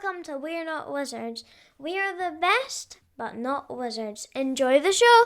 Welcome to We're Not Wizards. We are the best, but not wizards. Enjoy the show!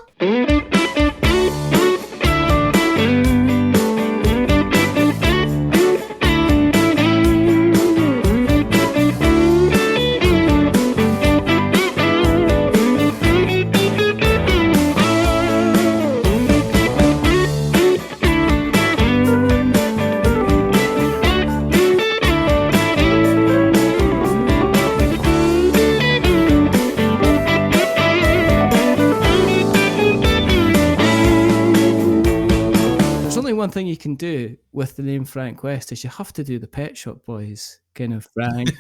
One thing you can do with the name Frank West is you have to do the Pet Shop Boys kind of Frank.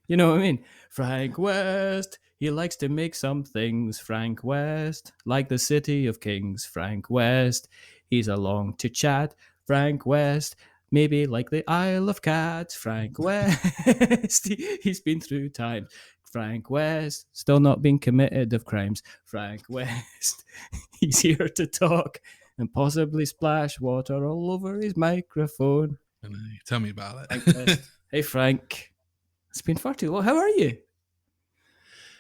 You know what I mean? Frank West, he likes to make some things. Frank West, like the City of Kings. Frank West, he's along to chat. Frank West, maybe like the Isle of Cats. Frank West, he's been through time. Frank West, still not been committed of crimes. Frank West, he's here to talk and possibly splash water all over his microphone. I know. Tell me about it. Hey, Frank. It's been far too long. How are you?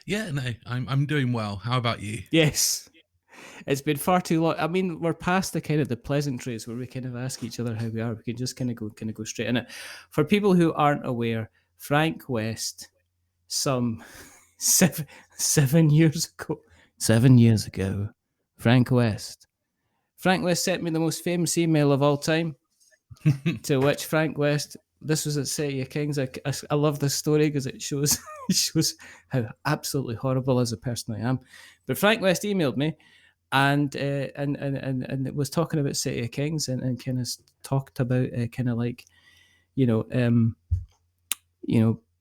Yeah, no, I'm doing well. How about you? Yes. It's been far too long. I mean, we're past the kind of the pleasantries where we kind of ask each other how we are. We can just kind of go straight in it. For people who aren't aware, Frank West, some 7 years ago, 7 years ago, Frank West sent me the most famous email of all time, to which Frank West, this was at City of Kings. I love this story because it shows how absolutely horrible as a person I am. But Frank West emailed me and it was talking about City of Kings and kind of talked about kind of like, he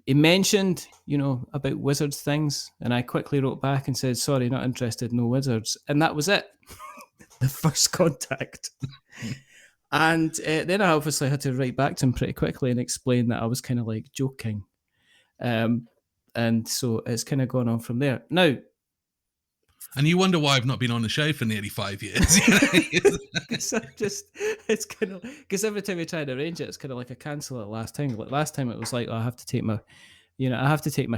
mentioned, about wizards things, and I quickly wrote back and said, sorry, not interested, no wizards. And that was it. The first contact. And then I obviously had to write back to him pretty quickly and explain that I was kind of like joking. And so it's kind of gone on from there. Now, and you wonder why I've not been on the show for nearly 5 years. It's kind of, because every time we try to arrange it, it's kind of like I cancel it last time. Like last time it was like, I have to take my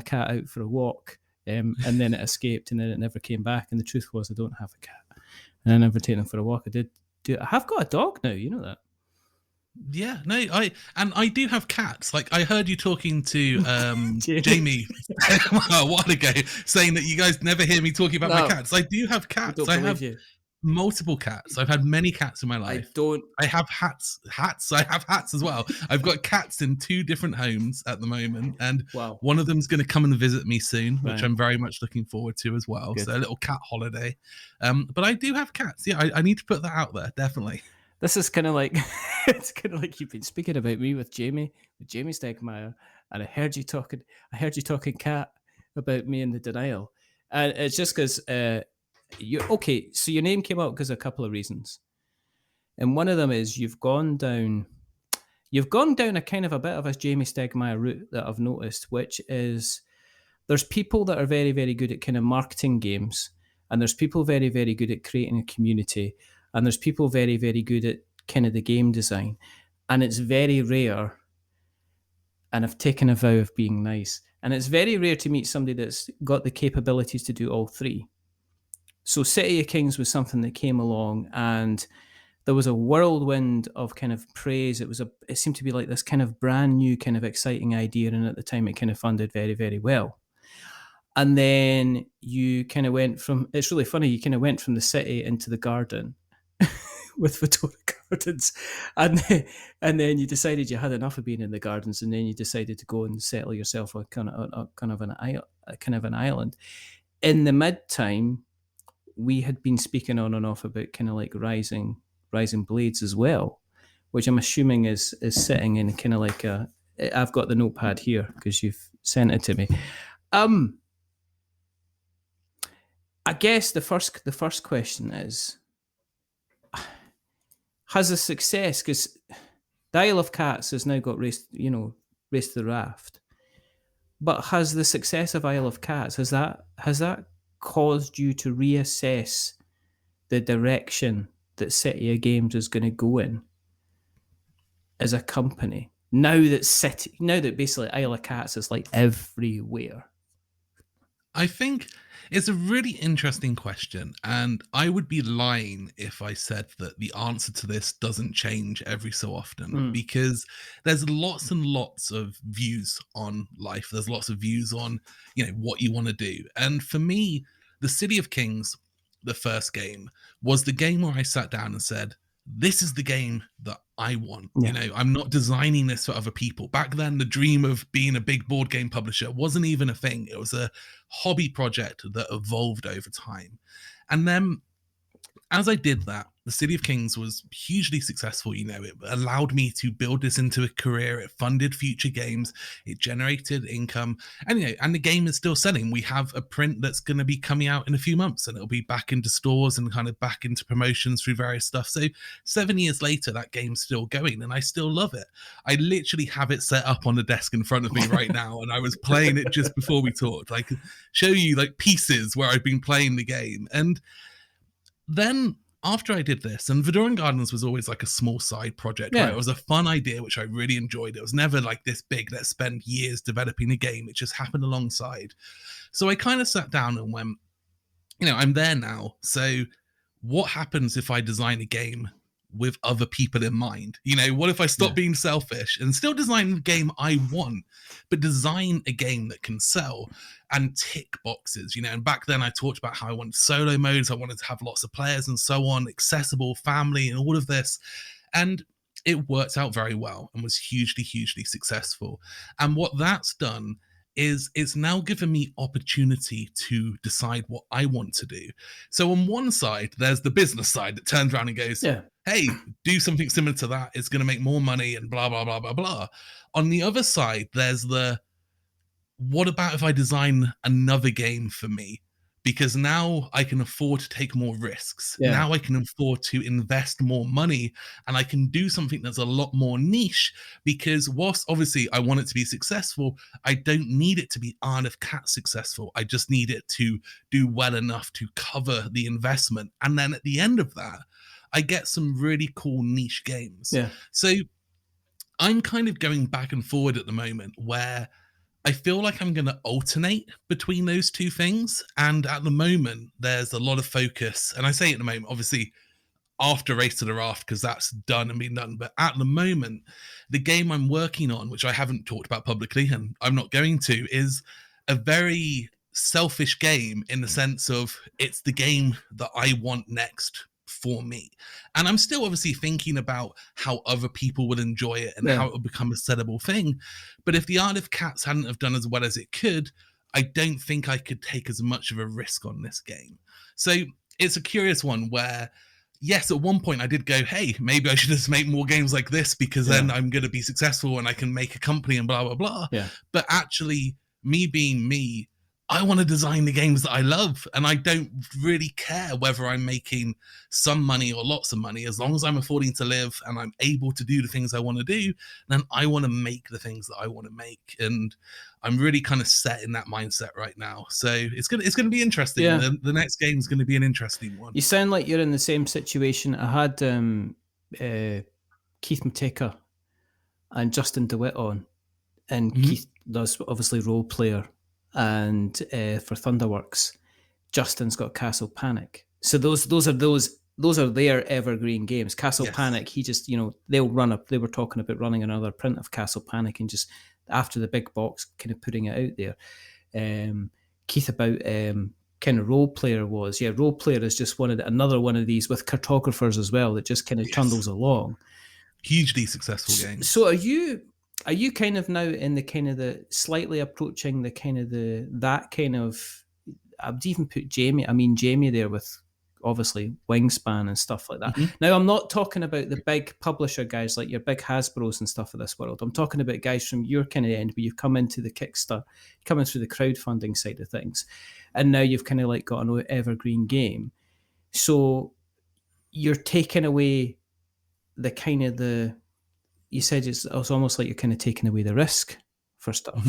cat out for a walk. And then it escaped and then it never came back. And the truth was I don't have a cat. And I never take them for a walk. I have got a dog now, you know that? Yeah, no, I do have cats. Like I heard you talking to Jamie a while ago, saying that you guys never hear me talking about my cats. I do have cats. I have multiple cats. I've had many cats in my life. I have hats. I have hats as well. I've got cats in 2 different homes at the moment, and one of them's going to come and visit me soon, which I'm very much looking forward to as well. Good. So a little cat holiday. But I do have cats. Yeah, I need to put that out there, definitely. This is kind of like, it's kind of like you've been speaking about me with Jamie Stegmaier, and I heard you talking cat about me in the denial. And it's just because so your name came out because of a couple of reasons. And one of them is you've gone down a kind of a bit of a Jamie Stegmaier route that I've noticed, which is there's people that are very, very good at kind of marketing games, and there's people very, very good at creating a community, and there's people very, very good at kind of the game design. And it's very rare, and I've taken a vow of being nice, and it's very rare to meet somebody that's got the capabilities to do all 3. So City of Kings was something that came along, and there was a whirlwind of kind of praise. It seemed to be like this kind of brand new kind of exciting idea, and at the time it kind of funded very, very well. And then you kind of went from, it's really funny, you kind of went from the city into the garden with Vittoria Gardens, and then you decided you had enough of being in the gardens, and then you decided to go and settle yourself on kind of an island. In the mid-time, we had been speaking on and off about kind of like Rising Blades as well, which I'm assuming is sitting in kind of like I've got the notepad here because you've sent it to me. I guess the first question is, has the success, because the Isle of Cats has now got raised to the raft, but has the success of Isle of Cats, has that caused you to reassess the direction that City of Games is going to go in as a company? now that basically Isle of Cats is like everywhere? I think it's a really interesting question, and I would be lying if I said that the answer to this doesn't change every so often, because there's lots and lots of views on life. There's lots of views on, what you want to do. And for me, the City of Kings, the first game, was the game where I sat down and said, this is the game that I want. Yeah. I'm not designing this for other people. Back then, the dream of being a big board game publisher wasn't even a thing. It was a hobby project that evolved over time. And then as I did that, the City of Kings was hugely successful. It allowed me to build this into a career. It funded future games. It generated income. And the game is still selling. We have a print that's going to be coming out in a few months, and it'll be back into stores and kind of back into promotions through various stuff. So 7 years later, that game's still going, and I still love it. I literally have it set up on the desk in front of me right now, and I was playing it just before we talked. I could show you like pieces where I've been playing the game. And then after I did this, and Vidorian Gardens was always like a small side project, right? It was a fun idea, which I really enjoyed. It was never like this big, let's spend years developing a game. It just happened alongside. So I kind of sat down and went, I'm there now. So what happens if I design a game with other people in mind? What if I stop being selfish and still design the game I want, but design a game that can sell and tick boxes? And back then I talked about how I wanted solo modes, I wanted to have lots of players and so on, accessible, family, and all of this. And it worked out very well and was hugely, hugely successful. And what that's done is it's now given me opportunity to decide what I want to do. So on one side, there's the business side that turns around and goes, hey, do something similar to that. It's going to make more money and blah, blah, blah, blah, blah. On the other side, there's the, what about if I design another game for me? Because now I can afford to take more risks. Yeah. Now I can afford to invest more money, and I can do something that's a lot more niche, because whilst obviously I want it to be successful, I don't need it to be Isle of Cat successful. I just need it to do well enough to cover the investment. And then at the end of that, I get some really cool niche games. Yeah. So I'm kind of going back and forward at the moment where I feel like I'm going to alternate between those two things. And at the moment, there's a lot of focus. And I say at the moment, obviously, after Race to the Raft, because that's done and been done. But at the moment, the game I'm working on, which I haven't talked about publicly, and I'm not going to, is a very selfish game in the sense of it's the game that I want next for me. And I'm still obviously thinking about how other people would enjoy it and how it would become a sellable thing. But if the Isle of Cats hadn't have done as well as it could, I don't think I could take as much of a risk on this game. So it's a curious one where, yes, at one point I did go, hey, maybe I should just make more games like this, because then I'm going to be successful and I can make a company and blah, blah, blah. Yeah. But actually, me being me, I want to design the games that I love, and I don't really care whether I'm making some money or lots of money. As long as I'm affording to live and I'm able to do the things I want to do, then I want to make the things that I want to make. And I'm really kind of set in that mindset right now. So it's gonna be interesting. Yeah. The next game is going to be an interesting one. You sound like you're in the same situation. I had Keith Mateka and Justin DeWitt on, and Keith does obviously role player. And for Thunderworks, Justin's got Castle Panic. So those are their evergreen games. Castle Panic, he just, they were talking about running another print of Castle Panic and just after the big box kind of putting it out there. Keith about kind of role player was, role player is just another one of these with cartographers as well that just kind of trundles along. Hugely successful games. So are you kind of now in the kind of the slightly approaching the kind of that kind of, I would even put Jamie there with obviously Wingspan and stuff like that. Now, I'm not talking about the big publisher guys like your big Hasbros and stuff of this world. I'm talking about guys from your kind of end where you've come into the Kickstarter, coming through the crowdfunding side of things. And now you've kind of like got an evergreen game. So you're taking away the kind of you said it's almost like you're kind of taking away the risk for stuff.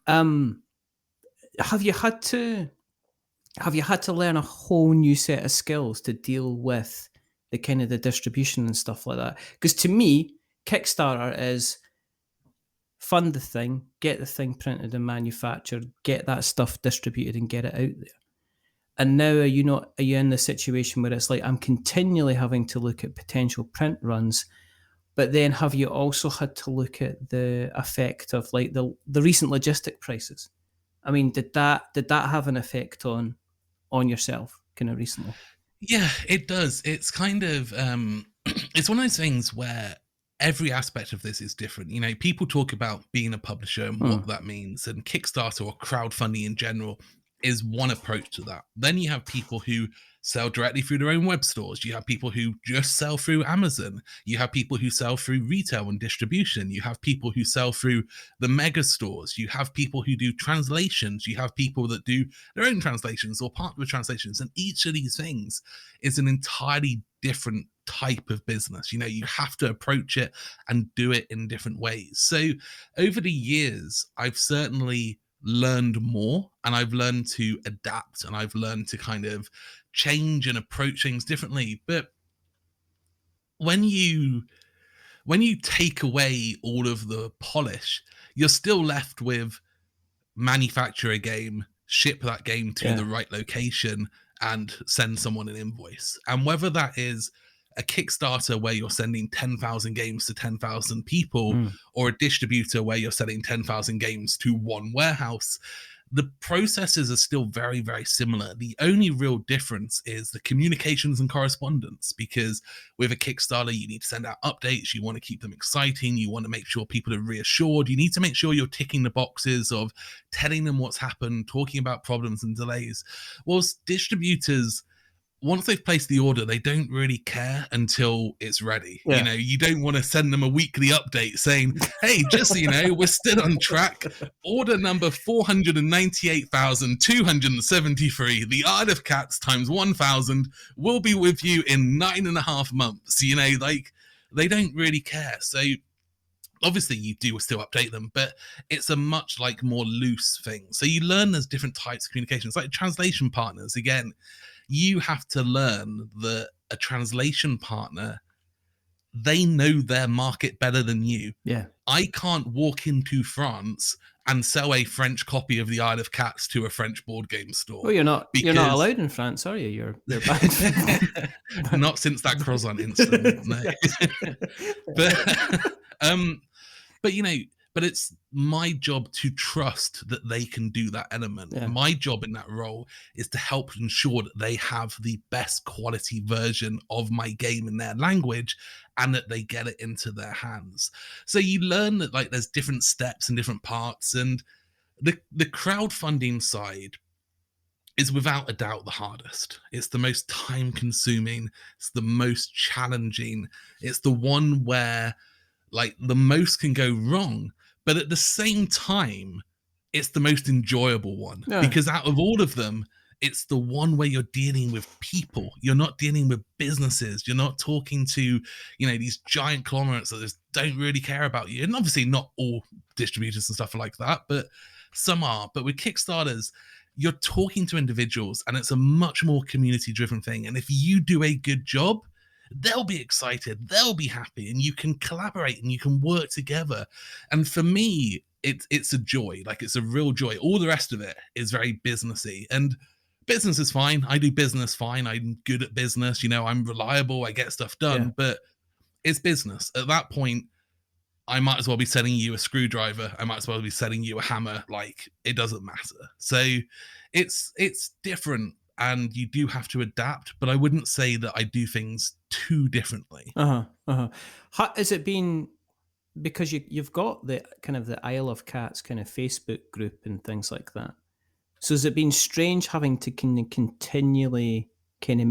Have you had to learn a whole new set of skills to deal with the kind of the distribution and stuff like that? Because to me, Kickstarter is fund the thing, get the thing printed and manufactured, get that stuff distributed and get it out there. And now are you in the situation where it's like, I'm continually having to look at potential print runs, but then have you also had to look at the effect of like the recent logistic prices? I mean, did that have an effect on yourself kind of recently? Yeah, it does. It's kind of it's one of those things where every aspect of this is different. You know, people talk about being a publisher and what that means, and Kickstarter or crowdfunding in general is one approach to that. Then you have people who sell directly through their own web stores. You have people who just sell through Amazon. You have people who sell through retail and distribution. You have people who sell through the mega stores. You have people who do translations. You have people that do their own translations or partner with translations. And each of these things is an entirely different type of business. You know, you have to approach it and do it in different ways. So over the years, I've certainly learned more, and I've learned to adapt, and I've learned to kind of change and approach things differently. But when you take away all of the polish, you're still left with manufacture a game, ship that game to the right location, and send someone an invoice. And whether that is a Kickstarter where you're sending 10,000 games to 10,000 people, or a distributor where you're selling 10,000 games to one warehouse, the processes are still very, very similar. The only real difference is the communications and correspondence, because with a Kickstarter, you need to send out updates. You want to keep them exciting. You want to make sure people are reassured. You need to make sure you're ticking the boxes of telling them what's happened, talking about problems and delays. Whilst distributors, once they've placed the order, they don't really care until it's ready. You know, you don't want to send them a weekly update saying, hey, just so you know, we're still on track. Order number 498,273, the Isle of Cats times 1,000 will be with you in 9.5 months. You know, like, they don't really care. So obviously you do still update them, but it's a much like more loose thing. So you learn there's different types of communications, like translation partners. Again, you have to learn that a translation partner, they know their market better than you. Yeah. I can't walk into France and sell a French copy of the Isle of Cats to a French board game store. Well, you're not allowed in France, are you? You're banned. Not since that croissant incident. No. But you know, but it's my job to trust that they can do that element. Yeah. My job in that role is to help ensure that they have the best quality version of my game in their language, and that they get it into their hands. So you learn that, like, there's different steps and different parts, and the crowdfunding side is without a doubt the hardest. It's the most time consuming. It's the most challenging. It's the one where, like, the most can go wrong, but at the same time, it's the most enjoyable one. Because out of all of them, it's the one where you're dealing with people. You're not dealing with businesses. You're not talking to, you know, these giant conglomerates that just don't really care about you. And obviously not all distributors and stuff are like that, but some are. But with Kickstarters, you're talking to individuals, and it's a much more community-driven thing. And if you do a good job, they'll be excited, they'll be happy, and you can collaborate and you can work together. And for me, it's a joy. Like, it's a real joy. All the rest of it is very businessy, and business is fine. I do business fine. I'm good at business. You know, I'm reliable. I get stuff done, but it's business. At that point, I might as well be selling you a screwdriver. I might as well be selling you a hammer. Like, it doesn't matter. So it's different, and you do have to adapt, but I wouldn't say that I do things too differently. Has it been, because you've got the kind of the Isle of Cats kind of Facebook group and things like that, so has it been strange having to kind of continually kind of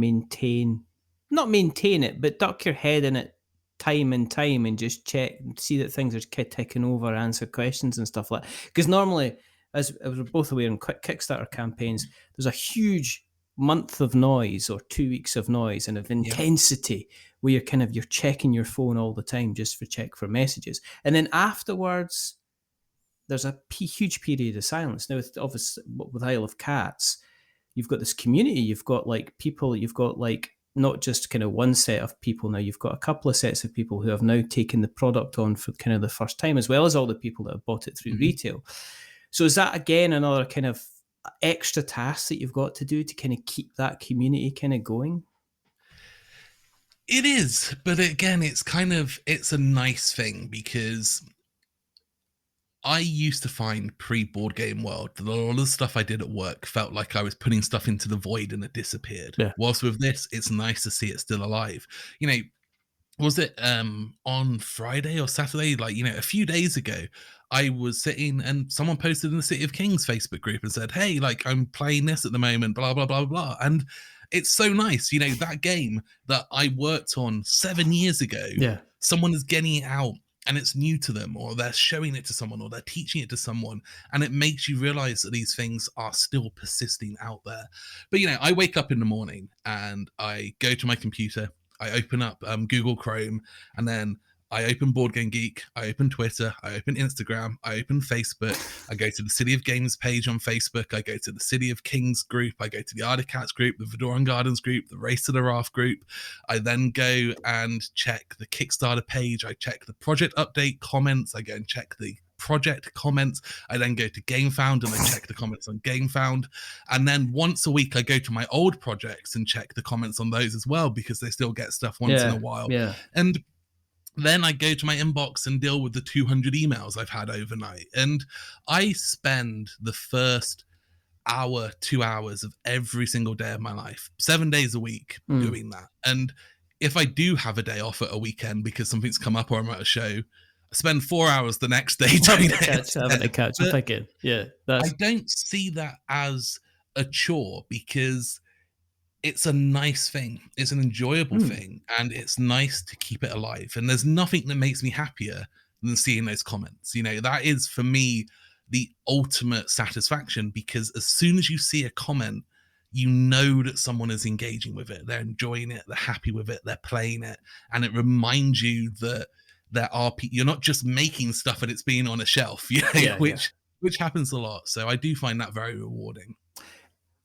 not maintain it, but duck your head in it time and time and just check and see that things are ticking over, answer questions and stuff like that? Because normally, as we're both aware, in quick Kickstarter campaigns, there's a huge month of noise or 2 weeks of noise and of intensity where you're checking your phone all the time just for messages, and then afterwards there's a huge period of silence. Now, with Isle of Cats, you've got this community, you've got like people, you've got like not just kind of one set of people now, you've got a couple of sets of people who have now taken the product on for kind of the first time, as well as all the people that have bought it through retail. So is that, again, another kind of extra task that you've got to do to kind of keep that community kind of going? It is, but again, it's a nice thing, because I used to find pre-board game world that a lot of the stuff I did at work felt like I was putting stuff into the void and it disappeared. Yeah. Whilst with this, it's nice to see it still alive. You know, was it on Friday or Saturday, like, a few days ago, I was sitting and someone posted in the City of Kings Facebook group and said, hey, like, I'm playing this at the moment, blah blah blah blah. And it's so nice, that game that I worked on 7 years ago, someone is getting it out and it's new to them, or they're showing it to someone, or they're teaching it to someone, and it makes you realize that these things are still persisting out there. But I wake up in the morning and I go to my computer, I open up Google Chrome, and then I open Board Game Geek, I open Twitter, I open Instagram, I open Facebook, I go to the City of Games page on Facebook, I go to the City of Kings group, I go to the Articats group, the Vidoran Gardens group, the Race to the Raft group. I then go and check the Kickstarter page, I check the project update comments, I go and check the project comments. I then go to GameFound and I check the comments on GameFound. And then once a week, I go to my old projects and check the comments on those as well, because they still get stuff once in a while. Yeah. And then I go to my inbox and deal with the 200 emails I've had overnight. And I spend the first hour, 2 hours of every single day of my life, 7 days a week, doing that. And if I do have a day off at a weekend because something's come up or I'm at a show, I spend 4 hours the next day doing it. Having to catch up again. Yeah. I don't see that as a chore, because it's a nice thing. It's an enjoyable thing, and it's nice to keep it alive. And there's nothing that makes me happier than seeing those comments. That is, for me, the ultimate satisfaction, because as soon as you see a comment, you know that someone is engaging with it. They're enjoying it. They're happy with it. They're playing it. And it reminds you that there are people, you're not just making stuff and it's being on a shelf, which happens a lot. So I do find that very rewarding.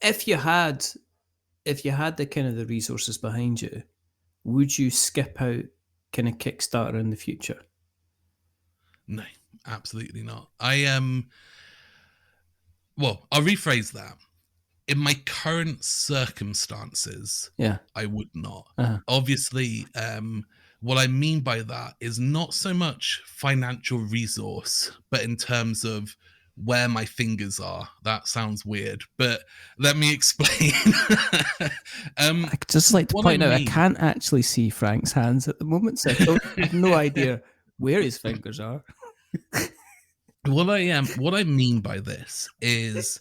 If you had the kind of the resources behind you, would you skip out kind of Kickstarter in the future? No, absolutely not. Well, I'll rephrase that. In my current circumstances, I would not. Obviously, what I mean by that is not so much financial resource, but in terms of where my fingers are. That sounds weird, but let me explain. I'd just like to point out, I can't actually see Frank's hands at the moment, so I have no idea where his fingers are. What I mean by this is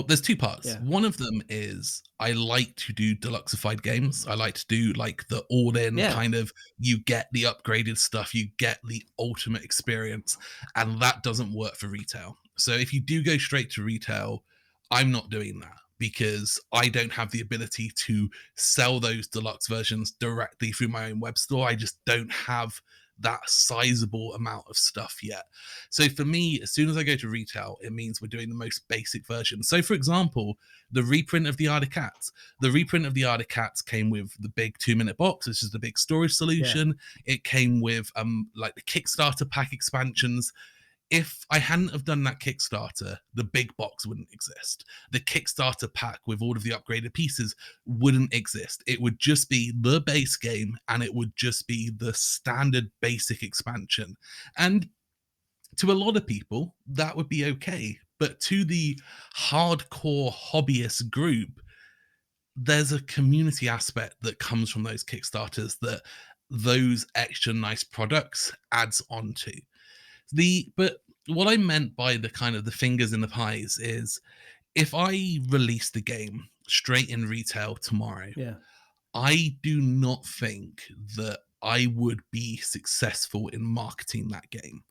there's two parts. Yeah. One of them is I like to do deluxeified games. I like to do like the all-in kind of, you get the upgraded stuff, you get the ultimate experience, and that doesn't work for retail. So if you do go straight to retail, I'm not doing that, because I don't have the ability to sell those deluxe versions directly through my own web store. I just don't have that sizable amount of stuff yet. So for me, as soon as I go to retail, it means we're doing the most basic version. So for example, the reprint of the Articats. The reprint of the Articats came with the big 2-minute box, which is the big storage solution. It came with like the Kickstarter pack expansions. If I hadn't have done that Kickstarter, the big box wouldn't exist. The Kickstarter pack with all of the upgraded pieces wouldn't exist. It would just be the base game, and it would just be the standard basic expansion. And to a lot of people, that would be okay. But to the hardcore hobbyist group, there's a community aspect that comes from those Kickstarters that those extra nice products adds onto. But what I meant by the kind of the fingers in the pies is, if I release the game straight in retail tomorrow, I do not think that I would be successful in marketing that game,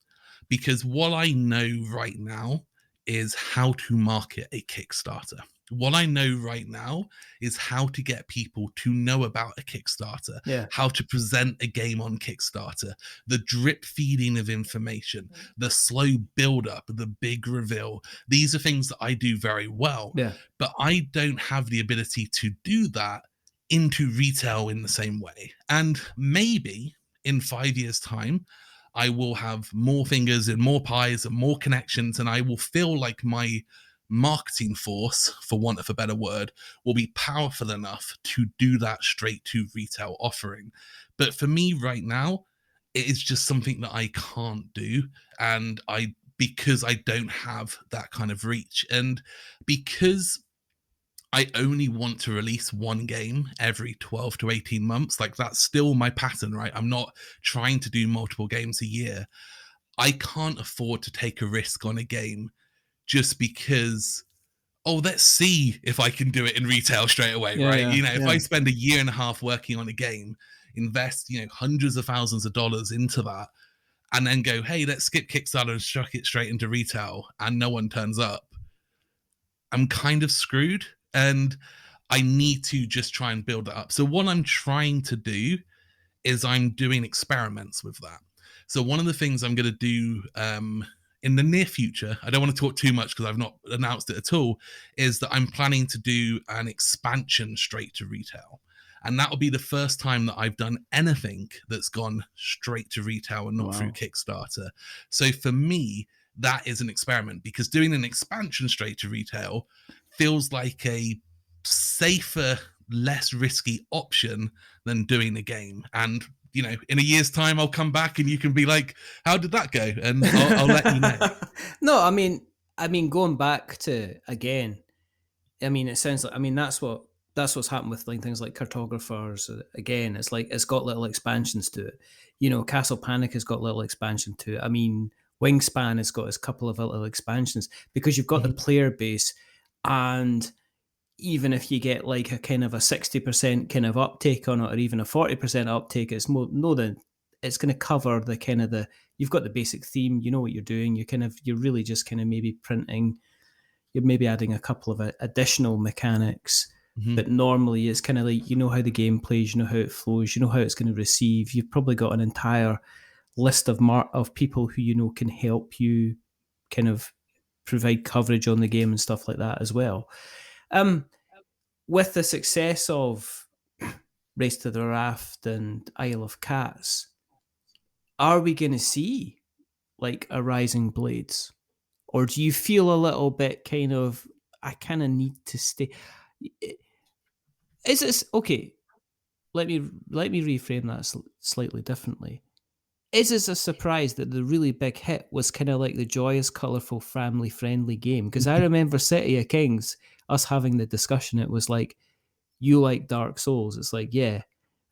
because what I know right now is how to market a Kickstarter. What I know right now is how to get people to know about a Kickstarter, Yeah. how to present a game on Kickstarter, the drip feeding of information, the slow build up, the big reveal. These are things that I do very well, Yeah. but I don't have the ability to do that into retail in the same way. And maybe in 5 years' time, I will have more fingers and more pies and more connections, and I will feel like my marketing force, for want of a better word, will be powerful enough to do that straight to retail offering. But for me right now, it is just something that I can't do. And because I don't have that kind of reach, and because I only want to release one game every 12 to 18 months. Like, that's still my pattern, right? I'm not trying to do multiple games a year. I can't afford to take a risk on a game just because, oh, let's see if I can do it in retail straight away, Yeah, right? yeah, If yeah. I spend a year and a half working on a game, invest, hundreds of thousands of dollars into that, and then go, hey, let's skip Kickstarter and chuck it straight into retail, and no one turns up, I'm kind of screwed. And I need to just try and build it up. So what I'm trying to do is I'm doing experiments with that. So one of the things I'm going to do in the near future, I don't want to talk too much because I've not announced it at all, is that I'm planning to do an expansion straight to retail. And that will be the first time that I've done anything that's gone straight to retail and not through Kickstarter. So for me, that is an experiment, because doing an expansion straight to retail feels like a safer, less risky option than doing a game. And in a year's time, I'll come back and you can be like, how did that go? And I'll let you know. No, I mean, going back to, again, I mean, it sounds like, I mean, that's what's happened with like things like cartographers. Again, it's like, it's got little expansions to it. Castle Panic has got little expansion to it. I mean, Wingspan has got a couple of little expansions, because you've got the player base, and even if you get like a kind of a 60% kind of uptake on it, or even a 40% uptake, it's it's going to cover the kind of you've got the basic theme, you know what you're doing. You're really just kind of maybe printing, you're maybe adding a couple of additional mechanics, but normally it's kind of like, how the game plays, how it flows, how it's going to receive. You've probably got an entire list of people who, can help you kind of provide coverage on the game and stuff like that as well. With the success of Race to the Raft and Isle of Cats, are we going to see like a Rising Blades? Or do you feel a little bit kind of, I kind of need to stay? Is this, okay, let me reframe that slightly differently. Is this a surprise that the really big hit was kind of like the joyous, colourful, family-friendly game? Because I remember City of Kings, us having the discussion, it was like, you like Dark Souls? It's like, yeah.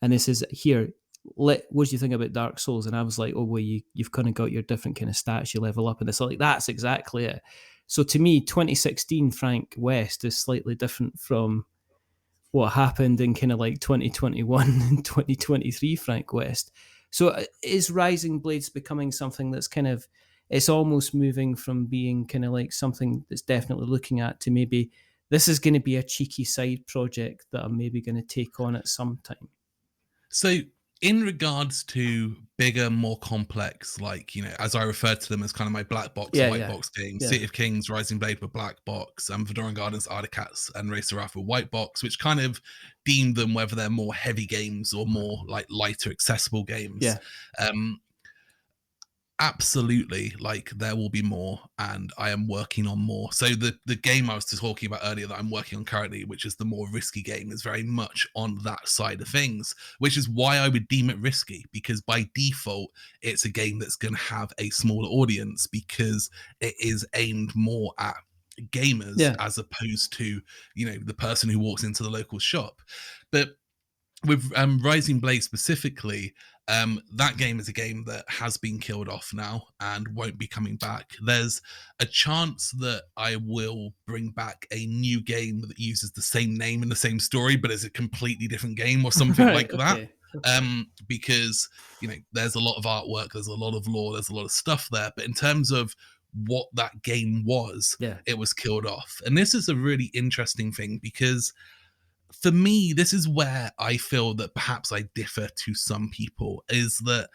And this is here, what do you think about Dark Souls? And I was like, oh, well, you've kind of got your different kind of stats, you level up, and it's like, that's exactly it. So to me, 2016 Frank West is slightly different from what happened in kind of like 2021 and 2023 Frank West. So is Rising Blades becoming something that's kind of, it's almost moving from being kind of like something that's definitely looking at to maybe this is going to be a cheeky side project that I'm maybe going to take on at some time? So in regards to bigger, more complex, like, as I referred to them as kind of my black box, white box games, City of Kings, Rising Blade were black box, and Fedoran Gardens, Isle of Cats, and Race to Wrath were white box, which kind of deemed them whether they're more heavy games or more like lighter, accessible games. Absolutely, like, there will be more, and I am working on more. So the game I was talking about earlier that I'm working on currently, which is the more risky game, is very much on that side of things, which is why I would deem it risky, because by default it's a game that's going to have a smaller audience, because it is aimed more at gamers as opposed to the person who walks into the local shop. But with Rising Blade specifically, that game is a game that has been killed off now and won't be coming back. There's a chance that I will bring back a new game that uses the same name and the same story, but is a completely different game or something like that. Because there's a lot of artwork, there's a lot of lore, there's a lot of stuff there. But in terms of what that game was, Yeah. it was killed off. And this is a really interesting thing because for me, this is where I feel that perhaps I differ to some people, is that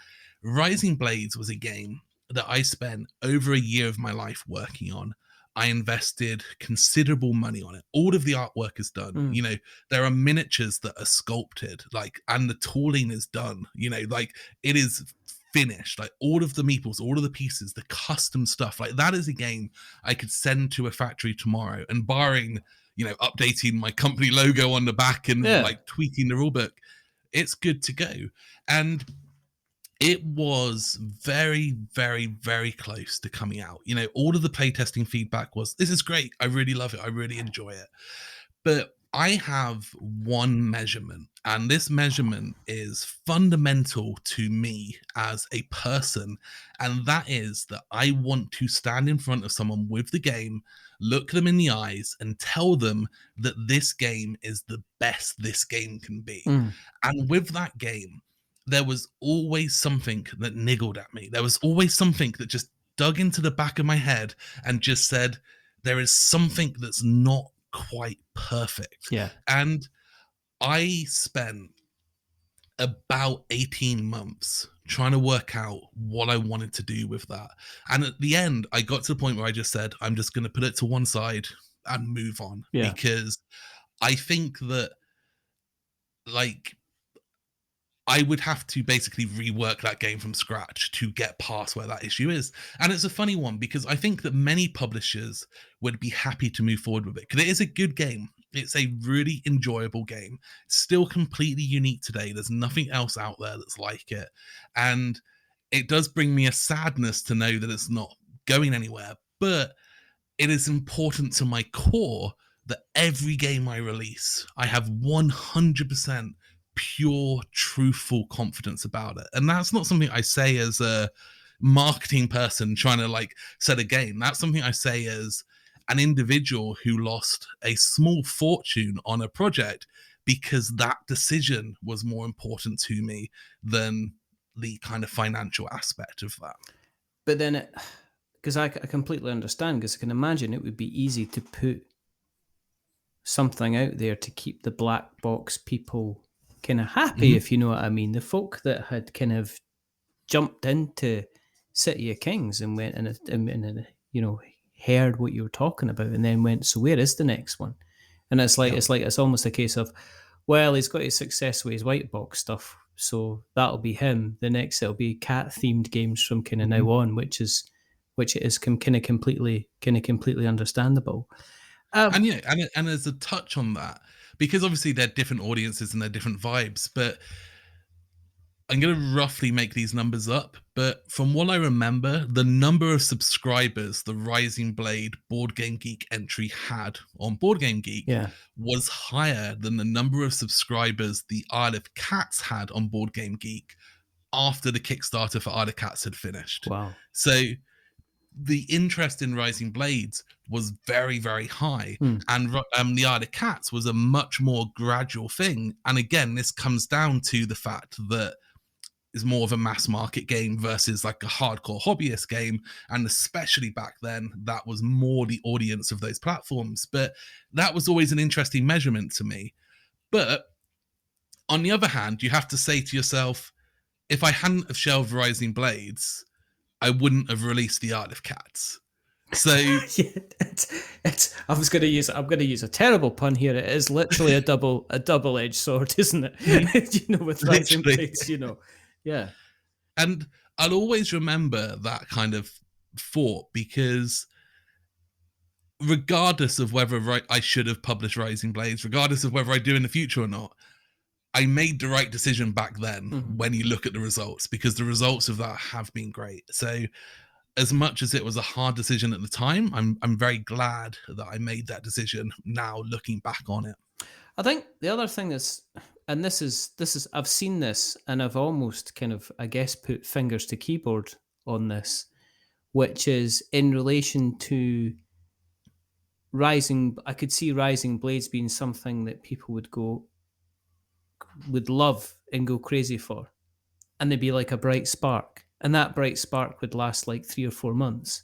Rising Blades was a game that I spent over a year of my life working on. I invested considerable money on it. All of the artwork is done. Mm. You know, there are miniatures that are sculpted, like, and the tooling is done. You know, like, it is finished. Like, all of the meeples, all of the pieces, the custom stuff. Like, that is a game I could send to a factory tomorrow, and barring, you know, updating my company logo on the back and like tweaking the rulebook, it's good to go. And it was very, very, very close to coming out. You know, all of the playtesting feedback was, this is great. I really love it. I really enjoy it. But I have one measurement, and this measurement is fundamental to me as a person, and that is that I want to stand in front of someone with the game, look them in the eyes, and tell them that this game is the best this game can be. And with that game, there was always something that niggled at me. There was always something that just dug into the back of my head and just said, there is something that's not quite perfect. Yeah. And I spent about 18 months trying to work out what I wanted to do with that. And at the end, I got to the point where I just said, I'm just going to put it to one side and move on. Yeah. Because I think that, like, I would have to basically rework that game from scratch to get past where that issue is. And it's a funny one because I think that many publishers would be happy to move forward with it because it is a good game. It's a really enjoyable game. It's still completely unique today. There's nothing else out there that's like it. And it does bring me a sadness to know that it's not going anywhere. But it is important to my core that every game I release, I have 100% pure, truthful confidence about it. And that's not something I say as a marketing person trying to like set a game. That's something I say as an individual who lost a small fortune on a project because that decision was more important to me than the kind of financial aspect of that. But then because I completely understand, because I can imagine it would be easy to put something out there to keep the black box people kind of happy, if you know what I mean. The folk that had kind of jumped into City of Kings and went and you know, heard what you were talking about and then went, so where is the next one? And it's like it's almost a case of, well, he's got his success with his white box stuff, so that'll be him. The next it'll be cat themed games from kind of now on, which it is kind of completely understandable. And yeah, and there's a touch on that because obviously they're different audiences and they're different vibes, but I'm going to roughly make these numbers up, but from what I remember, the number of subscribers the Rising Blade Board Game Geek entry had on Board Game Geek was higher than the number of subscribers the Isle of Cats had on Board Game Geek after the Kickstarter for Isle of Cats had finished. Wow. So the interest in Rising Blades was very, very high. And the Isle of Cats was a much more gradual thing. And again, this comes down to the fact that is more of a mass market game versus like a hardcore hobbyist game. And especially back then, that was more the audience of those platforms. But that was always an interesting measurement to me. But on the other hand, you have to say to yourself, if I hadn't have shelved Rising Blades, I wouldn't have released the Isle of Cats. So I'm going to use a terrible pun here. It is literally a double-edged sword, isn't it? You know, with Rising Blades, you know. Yeah. And I'll always remember that kind of thought because regardless of whether I should have published Rising Blades, regardless of whether I do in the future or not, I made the right decision back then when you look at the results, because the results of that have been great. So as much as it was a hard decision at the time, I'm very glad that I made that decision now looking back on it. I think the other thing is, and this is I've seen this and I've almost kind of, I guess, put fingers to keyboard on this, which is in relation to I could see Rising Blades being something that people would love and go crazy for. And they'd be like a bright spark. And that bright spark would last like 3 or 4 months.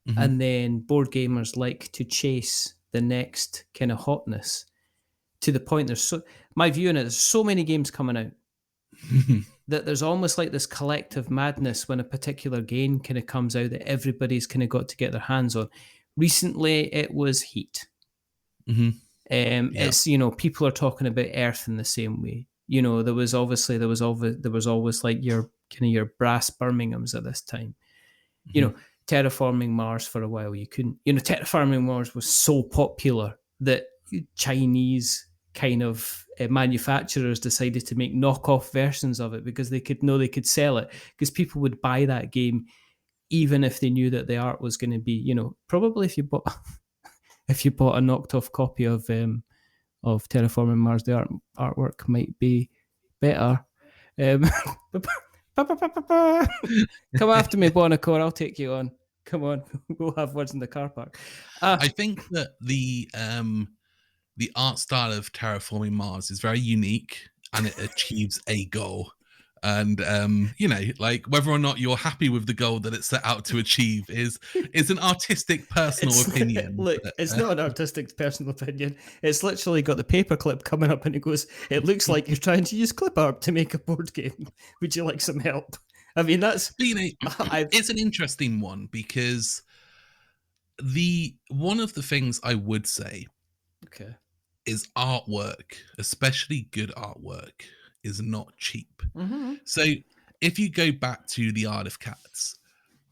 and then board gamers like to chase the next kind of hotness to the point my view on it, there's so many games coming out that there's almost like this collective madness when a particular game kind of comes out that everybody's kind of got to get their hands on. Recently, it was Heat. It's, people are talking about Earth in the same way. There was always like your brass Birminghams at this time. Terraforming Mars for a while, you couldn't. Terraforming Mars was so popular that Chinese kind of manufacturers decided to make knockoff versions of it because they could sell it, because people would buy that game even if they knew that the art was going to be, probably if you bought a knocked off copy of Terraforming Mars, the artwork might be better. Come after me, Bonacore, I'll take you on. Come on, we'll have words in the car park. I think that the art style of Terraforming Mars is very unique, and it achieves a goal. And like whether or not you're happy with the goal that it's set out to achieve is an artistic personal opinion. Look, it's not an artistic personal opinion. It's literally got the paperclip coming up and it goes, it looks like you're trying to use clip art to make a board game. Would you like some help? I mean, that's it's an interesting one, because one of the things I would say is artwork, especially good artwork, is not cheap. So if you go back to the Art of Cats,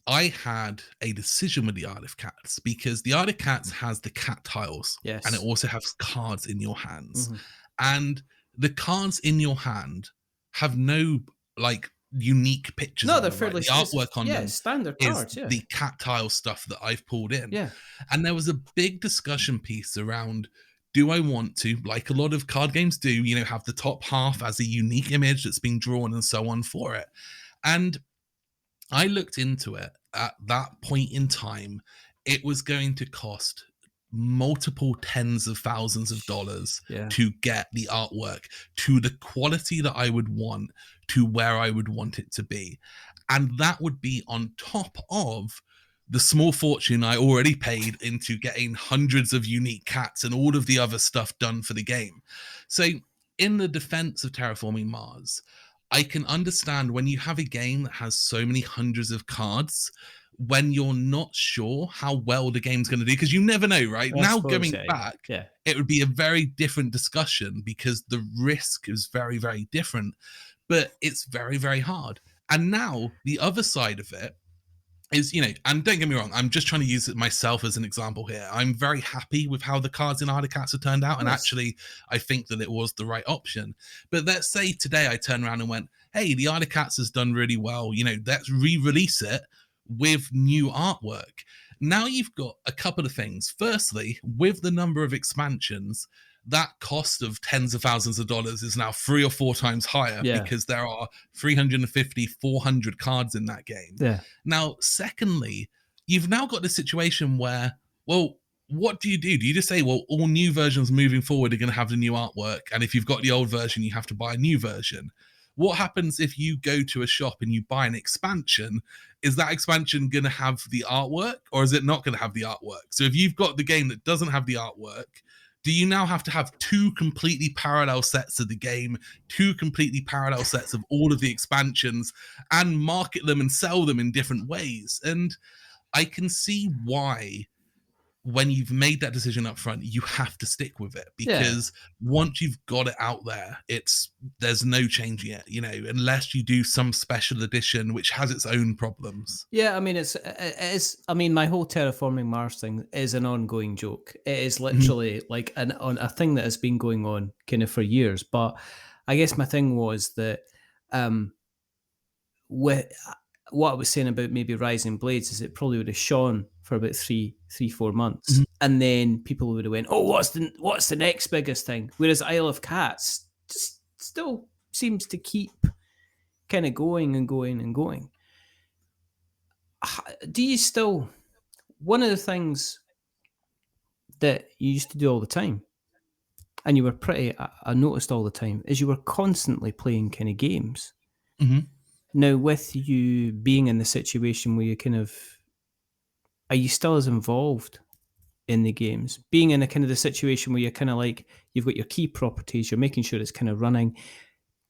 I had a decision with the Art of Cats, because the Art of Cats has the cat tiles, and it also has cards in your hands, and the cards in your hand have no like unique pictures. No, they're fairly the artwork on them standard is cards, the cat tile stuff that I've pulled in. And there was a big discussion piece around, do I want to, like a lot of card games do, have the top half as a unique image that's been drawn and so on for it? And I looked into it at that point in time. It was going to cost multiple tens of thousands of dollars to get the artwork to the quality that I would want, to where I would want it to be. And that would be on top of the small fortune I already paid into getting hundreds of unique cats and all of the other stuff done for the game. So in the defense of Terraforming Mars, I can understand when you have a game that has so many hundreds of cards, when you're not sure how well the game's going to do, because you never know, right? Going back, it would be a very different discussion, because the risk is very, very different, but it's very, very hard. And now the other side of it is, and don't get me wrong, I'm just trying to use it myself as an example here. I'm very happy with how the cards in Art of Cats have turned out, and actually I think that it was the right option. But let's say today I turn around and went, hey, the Art of Cats has done really well, let's re-release it with new artwork. Now you've got a couple of things. Firstly, with the number of expansions, that cost of tens of thousands of dollars is now 3 or 4 times higher, because there are 350, 400 cards in that game. Now, secondly, you've now got the situation where, well, what do? Do you just say, well, all new versions moving forward are going to have the new artwork, and if you've got the old version, you have to buy a new version? What happens if you go to a shop and you buy an expansion? Is that expansion going to have the artwork, or is it not going to have the artwork? So if you've got the game that doesn't have the artwork, do you now have to have 2 completely parallel sets of the game, 2 completely parallel sets of all of the expansions, and market them and sell them in different ways? And I can see why, when you've made that decision up front, you have to stick with it, because once you've got it out there, there's no changing it, unless you do some special edition which has its own problems. I mean, my whole Terraforming Mars thing is an ongoing joke. It is literally like a thing that has been going on kind of for years. But I guess my thing was that with what I was saying about maybe Rising Blades is it probably would have shone for about 3-4 months, and then people would have went, oh, what's the next biggest thing? Whereas Isle of Cats just still seems to keep kind of going and going and going. Do you still, one of the things that you used to do all the time, and you were I noticed all the time, is you were constantly playing kind of games. Now, with you being in the situation where you kind of are you still as involved in the games? Being in a kind of the situation where you're kind of like, you've got your key properties, you're making sure it's kind of running.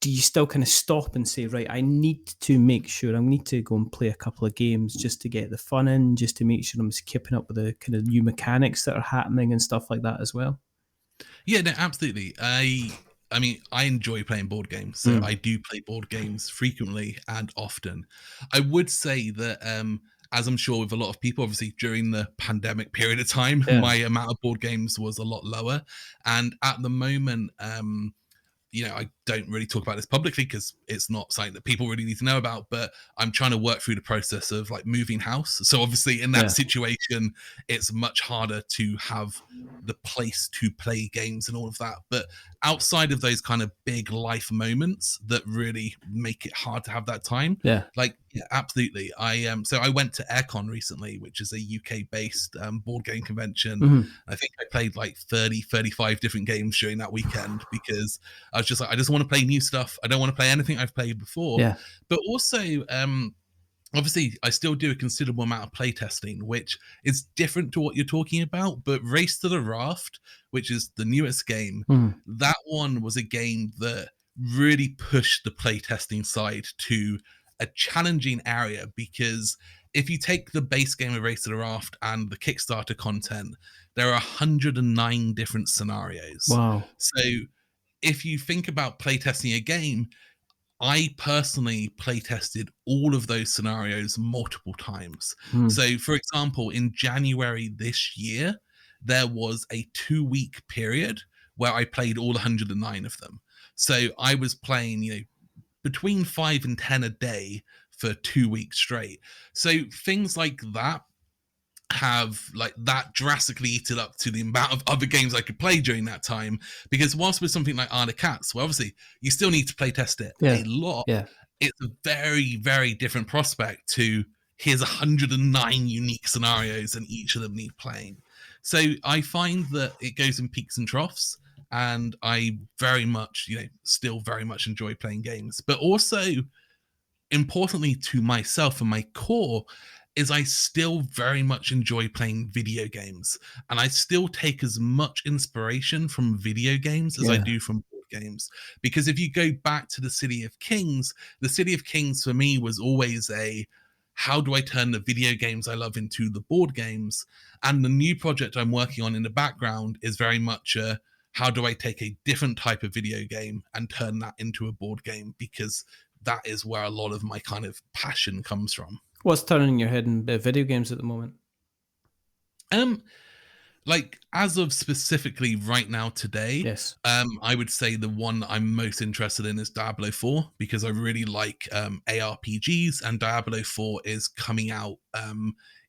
Do you still kind of stop and say, right, I need to make sure, I need to go and play a couple of games just to get the fun in, just to make sure I'm keeping up with the kind of new mechanics that are happening and stuff like that as well? Yeah, no, absolutely. I mean, I enjoy playing board games, so I do play board games frequently and often. I would say that, as I'm sure with a lot of people, obviously during the pandemic period of time, Yeah. my amount of board games was a lot lower, and at the moment, I don't really talk about this publicly because it's not something that people really need to know about, but I'm trying to work through the process of like moving house. So obviously in that situation, it's much harder to have the place to play games and all of that. But outside of those kind of big life moments that really make it hard to have that time, like, yeah, absolutely. So I went to Aircon recently, which is a UK based board game convention. I think I played like 35 different games during that weekend because I was just like, I just want to play new stuff. I don't want to play anything I've played before. But also, obviously, I still do a considerable amount of playtesting, which is different to what you're talking about. But Race to the Raft, which is the newest game, that one was a game that really pushed the playtesting side to a challenging area, because if you take the base game of Race to the Raft and the Kickstarter content, there are 109 different scenarios. Wow. So if you think about playtesting a game, I personally playtested all of those scenarios multiple times. So, for example, in January this year, there was a 2-week period where I played all 109 of them. So I was playing, between 5 and 10 a day for 2 weeks straight. So things like that have like that drastically eaten up to the amount of other games I could play during that time. Because whilst with something like Arna Cats, well, obviously you still need to play test it a lot. It's a very, very different prospect to here's 109 unique scenarios and each of them need playing. So I find that it goes in peaks and troughs, and I very much, still very much enjoy playing games. But also, importantly to myself and my core, is I still very much enjoy playing video games, and I still take as much inspiration from video games as I do from board games. Because if you go back to the City of Kings for me was always a, how do I turn the video games I love into the board games? And the new project I'm working on in the background is very much a, how do I take a different type of video game and turn that into a board game? Because that is where a lot of my kind of passion comes from. What's turning your head in video games at the moment? Like as of specifically right now today, I would say the one I'm most interested in is Diablo 4, because I really like ARPGs, and Diablo 4 is coming out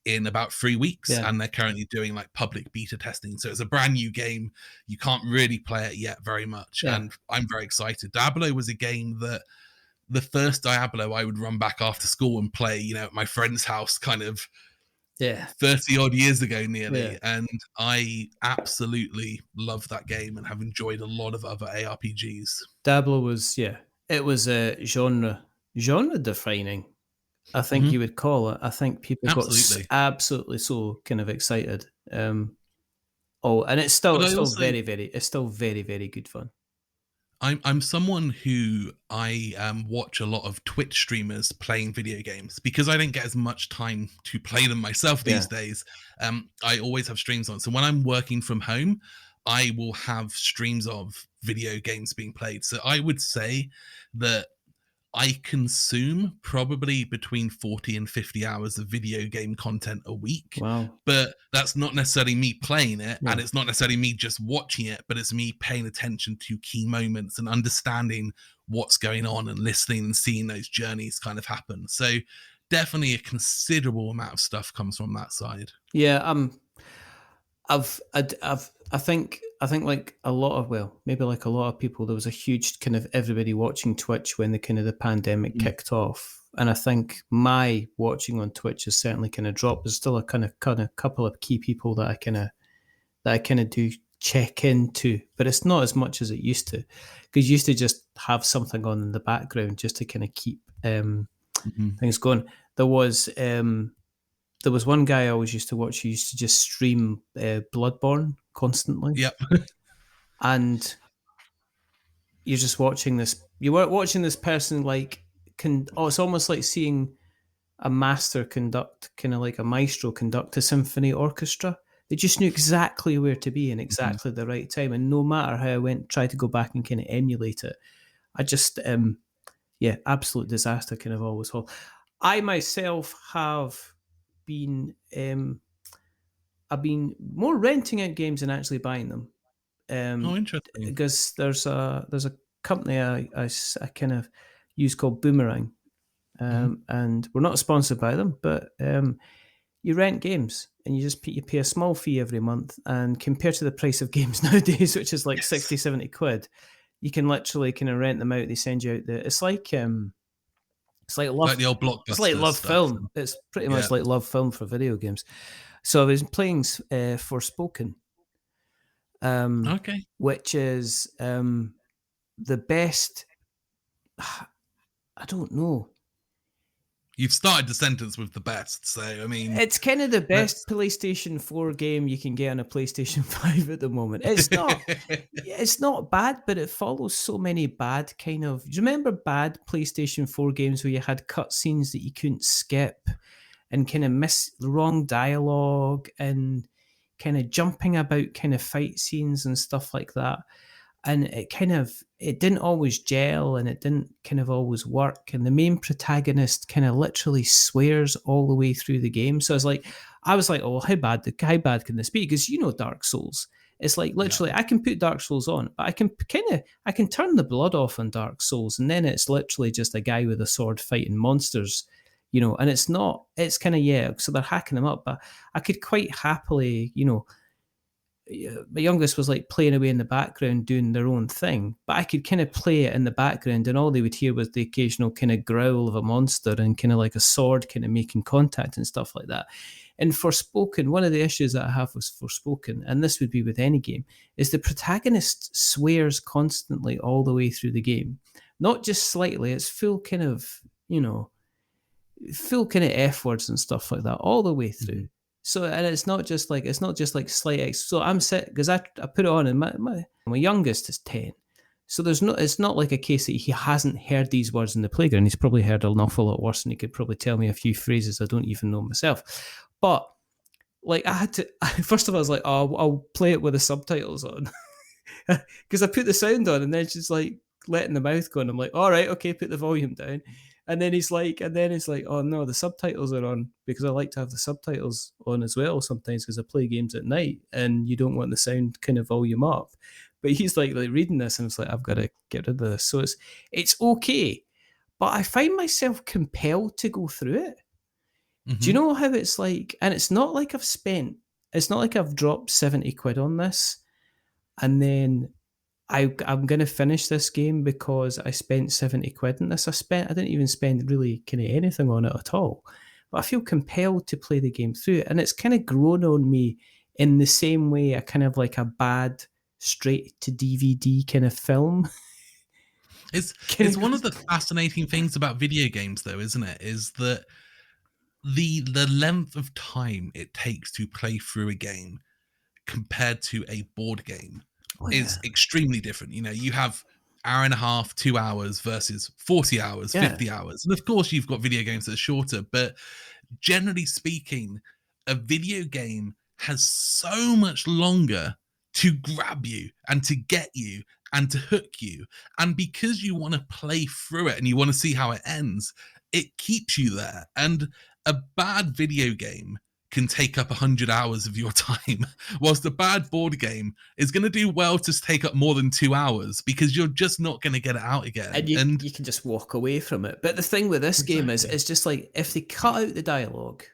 in about 3 weeks, and they're currently doing like public beta testing. So it's a brand new game. You can't really play it yet very much, and I'm very excited. Diablo was a game that the first Diablo I would run back after school and play, at my friend's house kind of 30 odd years ago nearly. And I absolutely love that game and have enjoyed a lot of other ARPGs. Diablo was, it was a genre defining, I think you would call it. I think people got absolutely so kind of excited. And it's still very, very good fun. I'm someone who I watch a lot of Twitch streamers playing video games, because I don't get as much time to play them myself these days. I always have streams on. So when I'm working from home, I will have streams of video games being played. So I would say that I consume probably between 40 and 50 hours of video game content a week. Wow. But that's not necessarily me playing it, and it's not necessarily me just watching it, but it's me paying attention to key moments and understanding what's going on and listening and seeing those journeys kind of happen. So definitely a considerable amount of stuff comes from that side. Yeah, I think like a lot of people, there was a huge kind of everybody watching Twitch when the pandemic kicked off. And I think my watching on Twitch has certainly kind of dropped. There's still a kind of couple of key people that I kind of do check into, but it's not as much as it used to, because you used to just have something on in the background just to kind of keep things going. There was there was one guy I always used to watch who used to just stream Bloodborne constantly. Yep. And you're just watching this. You were watching this person like it's almost like seeing a master conduct, kind of like a maestro conduct a symphony orchestra. They just knew exactly where to be in exactly the right time, and no matter how I tried to go back and kind of emulate it, I just absolute disaster kind of always hold. I myself have been I've been more renting out games than actually buying them. Interesting. Because there's a company I kind of use called Boomerang, and we're not sponsored by them, but you rent games and you pay a small fee every month, and compared to the price of games nowadays, which is like 60, 70 quid, you can literally kind of rent them out. They send you out it's like love, like the old Blockbuster. It's like Love stuff. Film. It's pretty much like Love Film for video games. So I was playing Forspoken. Okay. Which is the best. I don't know. You've started the sentence with the best, so I mean, it's kind of the best PlayStation 4 game you can get on a PlayStation 5 at the moment. It's not. It's not bad, but it follows so many bad kind of. Do you remember bad PlayStation 4 games where you had cutscenes that you couldn't skip, and kind of miss the wrong dialogue and kind of jumping about kind of fight scenes and stuff like that? And it didn't always gel, and it didn't kind of always work, and the main protagonist kind of literally swears all the way through the game. So I was like, oh, how bad can this be? Because Dark Souls, it's like literally I can put Dark Souls on, but I can turn the blood off on Dark Souls, and then it's literally just a guy with a sword fighting monsters, and it's kind of so they're hacking them up, but I could quite happily, my youngest was like playing away in the background doing their own thing, but I could kind of play it in the background, and all they would hear was the occasional kind of growl of a monster and kind of like a sword kind of making contact and stuff like that. And Forspoken, one of the issues that I have with Forspoken, and this would be with any game, is the protagonist swears constantly all the way through the game. Not just slightly, it's full kind of F words and stuff like that all the way through. So, and it's not just like slight. So I'm set because I put it on, and my youngest is 10. So it's not like a case that he hasn't heard these words in the playground. He's probably heard an awful lot worse, and he could probably tell me a few phrases I don't even know myself. But like I had to, first of all, I was like, oh, I'll play it with the subtitles on, because I put the sound on, and then she's like letting the mouth go, and I'm like, all right, okay, put the volume down. And then it's like, oh no, the subtitles are on, because I like to have the subtitles on as well sometimes, because I play games at night and you don't want the sound kind of volume up. But he's like reading this, and it's like, I've got to get rid of this. So it's okay, but I find myself compelled to go through it. Do you know how it's like? And it's not like I've dropped 70 quid on this, and then I'm going to finish this game because I spent 70 quid on this. I didn't even spend really kind of anything on it at all. But I feel compelled to play the game through it. And it's kind of grown on me in the same way a kind of like a bad straight to DVD kind of film. It's one of the fascinating things about video games, though, isn't it? Is that the length of time it takes to play through a game compared to a board game is extremely different. You have hour and a half, 2 hours versus 40 hours, 50 hours. And of course, you've got video games that are shorter, but generally speaking, a video game has so much longer to grab you and to get you and to hook you. And because you want to play through it and you want to see how it ends, it keeps you there. And a bad video game can take up 100 hours of your time, whilst a bad board game is going to do well to take up more than 2 hours, because you're just not going to get it out again. And you can just walk away from it. But the thing with this game is, it's just like, if they cut out the dialogue,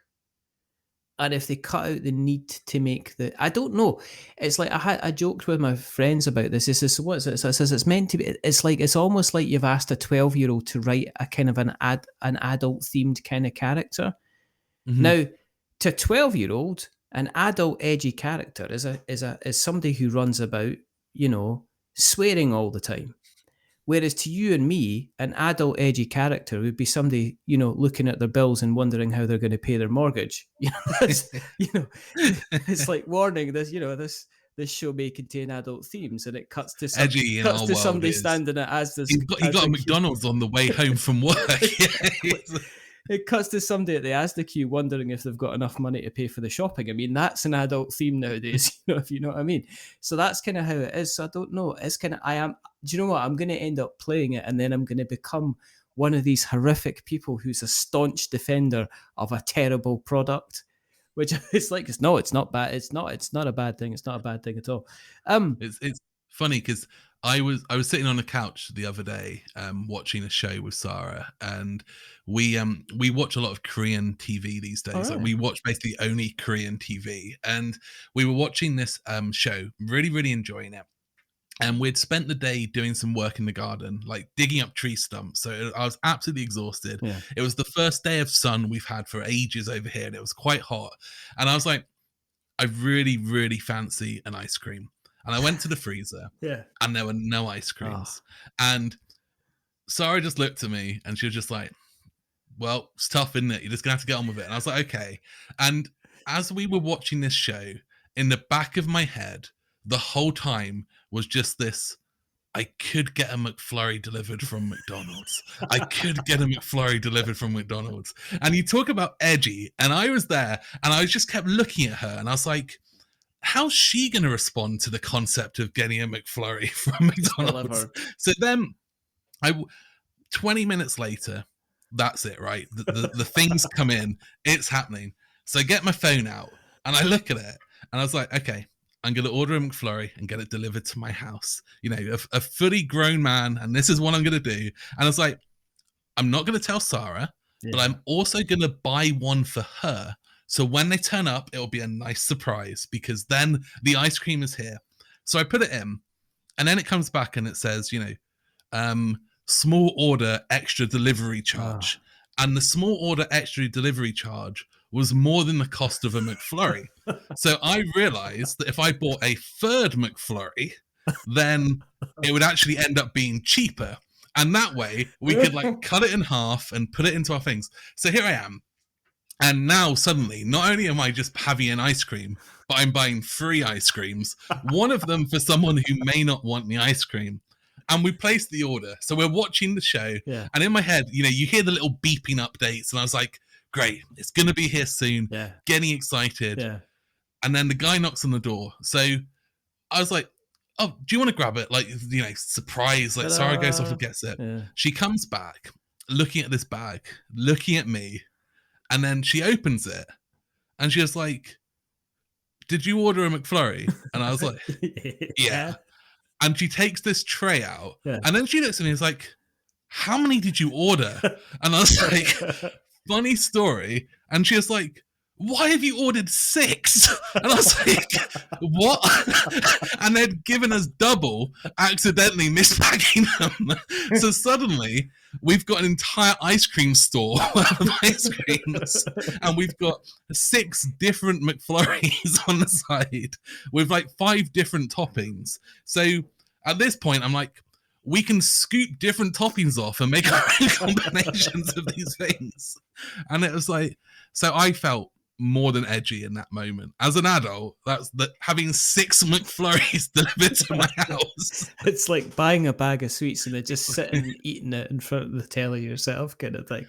and if they cut out the need to make I don't know. It's like, I joked with my friends about this. This is, what is it? So it says it's meant to be, it's almost like you've asked a 12-year-old to write a kind of an adult themed kind of character. Now, to a 12-year-old, an adult edgy character is somebody who runs about, swearing all the time. Whereas to you and me, an adult edgy character would be somebody, you know, looking at their bills and wondering how they're going to pay their mortgage. You know, that's, you know, it's like warning this, you know, this show may contain adult themes, and it cuts to Edgy in our world somebody is standing at Asda's. he got a McDonald's on the way home from work. It cuts to somebody at the Asda queue wondering if they've got enough money to pay for the shopping. I mean, that's an adult theme nowadays, you know, if you know what I mean. So that's kind of how it is. So I don't know. It's kind of, do you know what? I'm going to end up playing it, and then I'm going to become one of these horrific people who's a staunch defender of a terrible product, which is like, it's not bad. It's not a bad thing. It's not a bad thing at all. It's funny because I was sitting on a couch the other day watching a show with Sarah, and we watch a lot of Korean TV these days. Right. Like, we watch basically only Korean TV, and we were watching this show, really, really enjoying it. And we'd spent the day doing some work in the garden, like digging up tree stumps. So I was absolutely exhausted. Yeah. It was the first day of sun we've had for ages over here, and it was quite hot. And I was like, I really, really fancy an ice cream. And I went to the freezer, and there were no ice creams. And Sarah just looked at me, and she was just like, well, it's tough, isn't it? You're just going to have to get on with it. And I was like, okay. And as we were watching this show, in the back of my head, the whole time was just this, I could get a McFlurry delivered from McDonald's. I could get a McFlurry delivered from McDonald's. And you talk about edgy, and I was there, and I just kept looking at her, and I was like, how's she going to respond to the concept of getting a McFlurry from McDonald's? So then, 20 minutes later, that's it, right? The things come in, it's happening. So I get my phone out, and I look at it, and I was like, okay, I'm going to order a McFlurry and get it delivered to my house. You know, a fully grown man, and this is what I'm going to do. And I was like, I'm not going to tell Sarah, but I'm also going to buy one for her. So when they turn up, it'll be a nice surprise, because then the ice cream is here. So I put it in, and then it comes back and it says, you know, small order extra delivery charge. And the small order extra delivery charge was more than the cost of a McFlurry. So I realized that if I bought a third McFlurry, then it would actually end up being cheaper. And that way we could like cut it in half and put it into our things. So here I am. And now suddenly, not only am I just having an ice cream, but I'm buying 3 ice creams, one of them for someone who may not want the ice cream. And we placed the order. So we're watching the show. Yeah. And in my head, you know, you hear the little beeping updates. And I was like, great, it's going to be here soon. Yeah. Getting excited. Yeah. And then the guy knocks on the door. So I was like, oh, do you want to grab it? Like, you know, surprise. Like, Sarah goes off and gets it. Yeah. She comes back, looking at this bag, looking at me. And then she opens it. And she was like, did you order a McFlurry? And I was like, yeah. And she takes this tray out. Yeah. And then she looks at me and is like, how many did you order? And I was like, funny story. And she was like, why have you ordered 6? And I was like, what? And they'd given us double, accidentally mispacking them. So suddenly, we've got an entire ice cream store of ice creams, and we've got 6 different McFlurries on the side with like 5 different toppings. So at this point, I'm like, we can scoop different toppings off and make our own combinations of these things. And it was like, so I felt more than edgy in that moment. As an adult, that's having 6 McFlurries delivered to my house. It's like buying a bag of sweets and then just sitting and eating it in front of the telly yourself, kind of thing.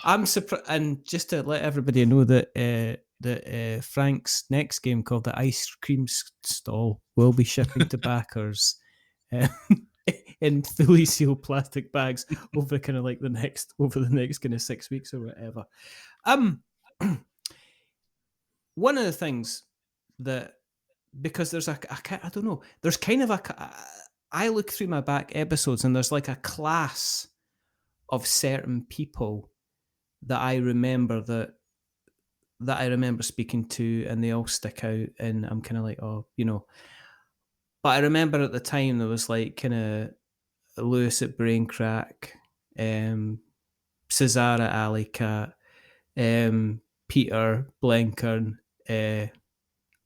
I'm surprised, and just to let everybody know that Frank's next game, called the Ice Cream Stall, will be shipping to backers in fully sealed plastic bags over the next kind of 6 weeks or whatever. One of the things that, because there's I don't know, there's kind of I look through my back episodes and there's like a class of certain people that I remember that I remember speaking to, and they all stick out, and I'm kind of like, oh, you know. But I remember at the time there was like kind of Lewis at Braincrack, Cesar at Alley Cat, Peter Blenkern,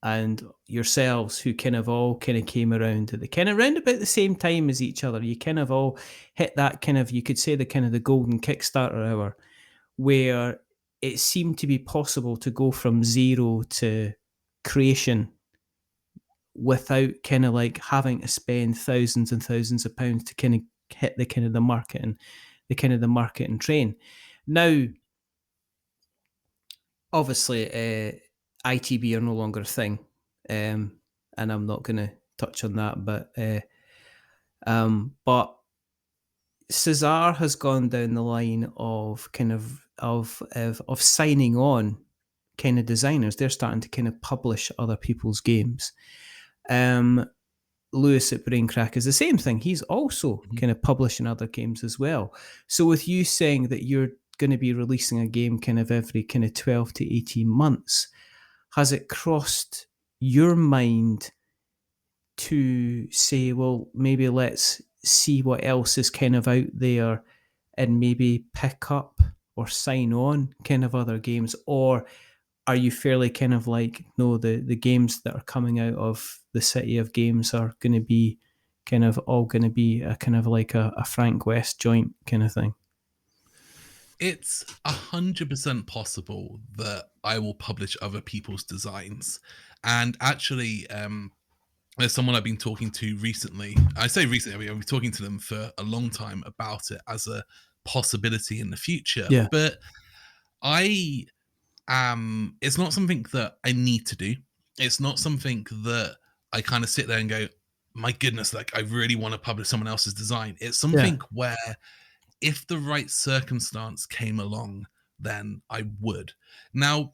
and yourselves, who kind of all kind of came around at the kind of round about the same time as each other. You kind of all hit that kind of, you could say, the kind of the golden Kickstarter hour, where it seemed to be possible to go from zero to creation without kind of like having to spend thousands and thousands of pounds to kind of hit the kind of the marketing train. Now, obviously, ITB are no longer a thing, and I'm not going to touch on that, but Cesar has gone down the line of kind of signing on kind of designers. They're starting to kind of publish other people's games. Lewis at Braincrack is the same thing. He's also kind of publishing other games as well. So with you saying that you're going to be releasing a game kind of every kind of 12 to 18 months, has it crossed your mind to say, well, maybe let's see what else is kind of out there and maybe pick up or sign on kind of other games? Or are you fairly kind of like, no, the games that are coming out of the City of Games are going to be kind of all going to be a kind of like a Frank West joint kind of thing? It's 100% possible that I will publish other people's designs. And actually, there's someone I've been talking to recently. I say recently, I've been talking to them for a long time about it as a possibility in the future. Yeah. But it's not something that I need to do. It's not something that I kind of sit there and go, my goodness, like I really want to publish someone else's design. It's something where if the right circumstance came along, then I would. Now,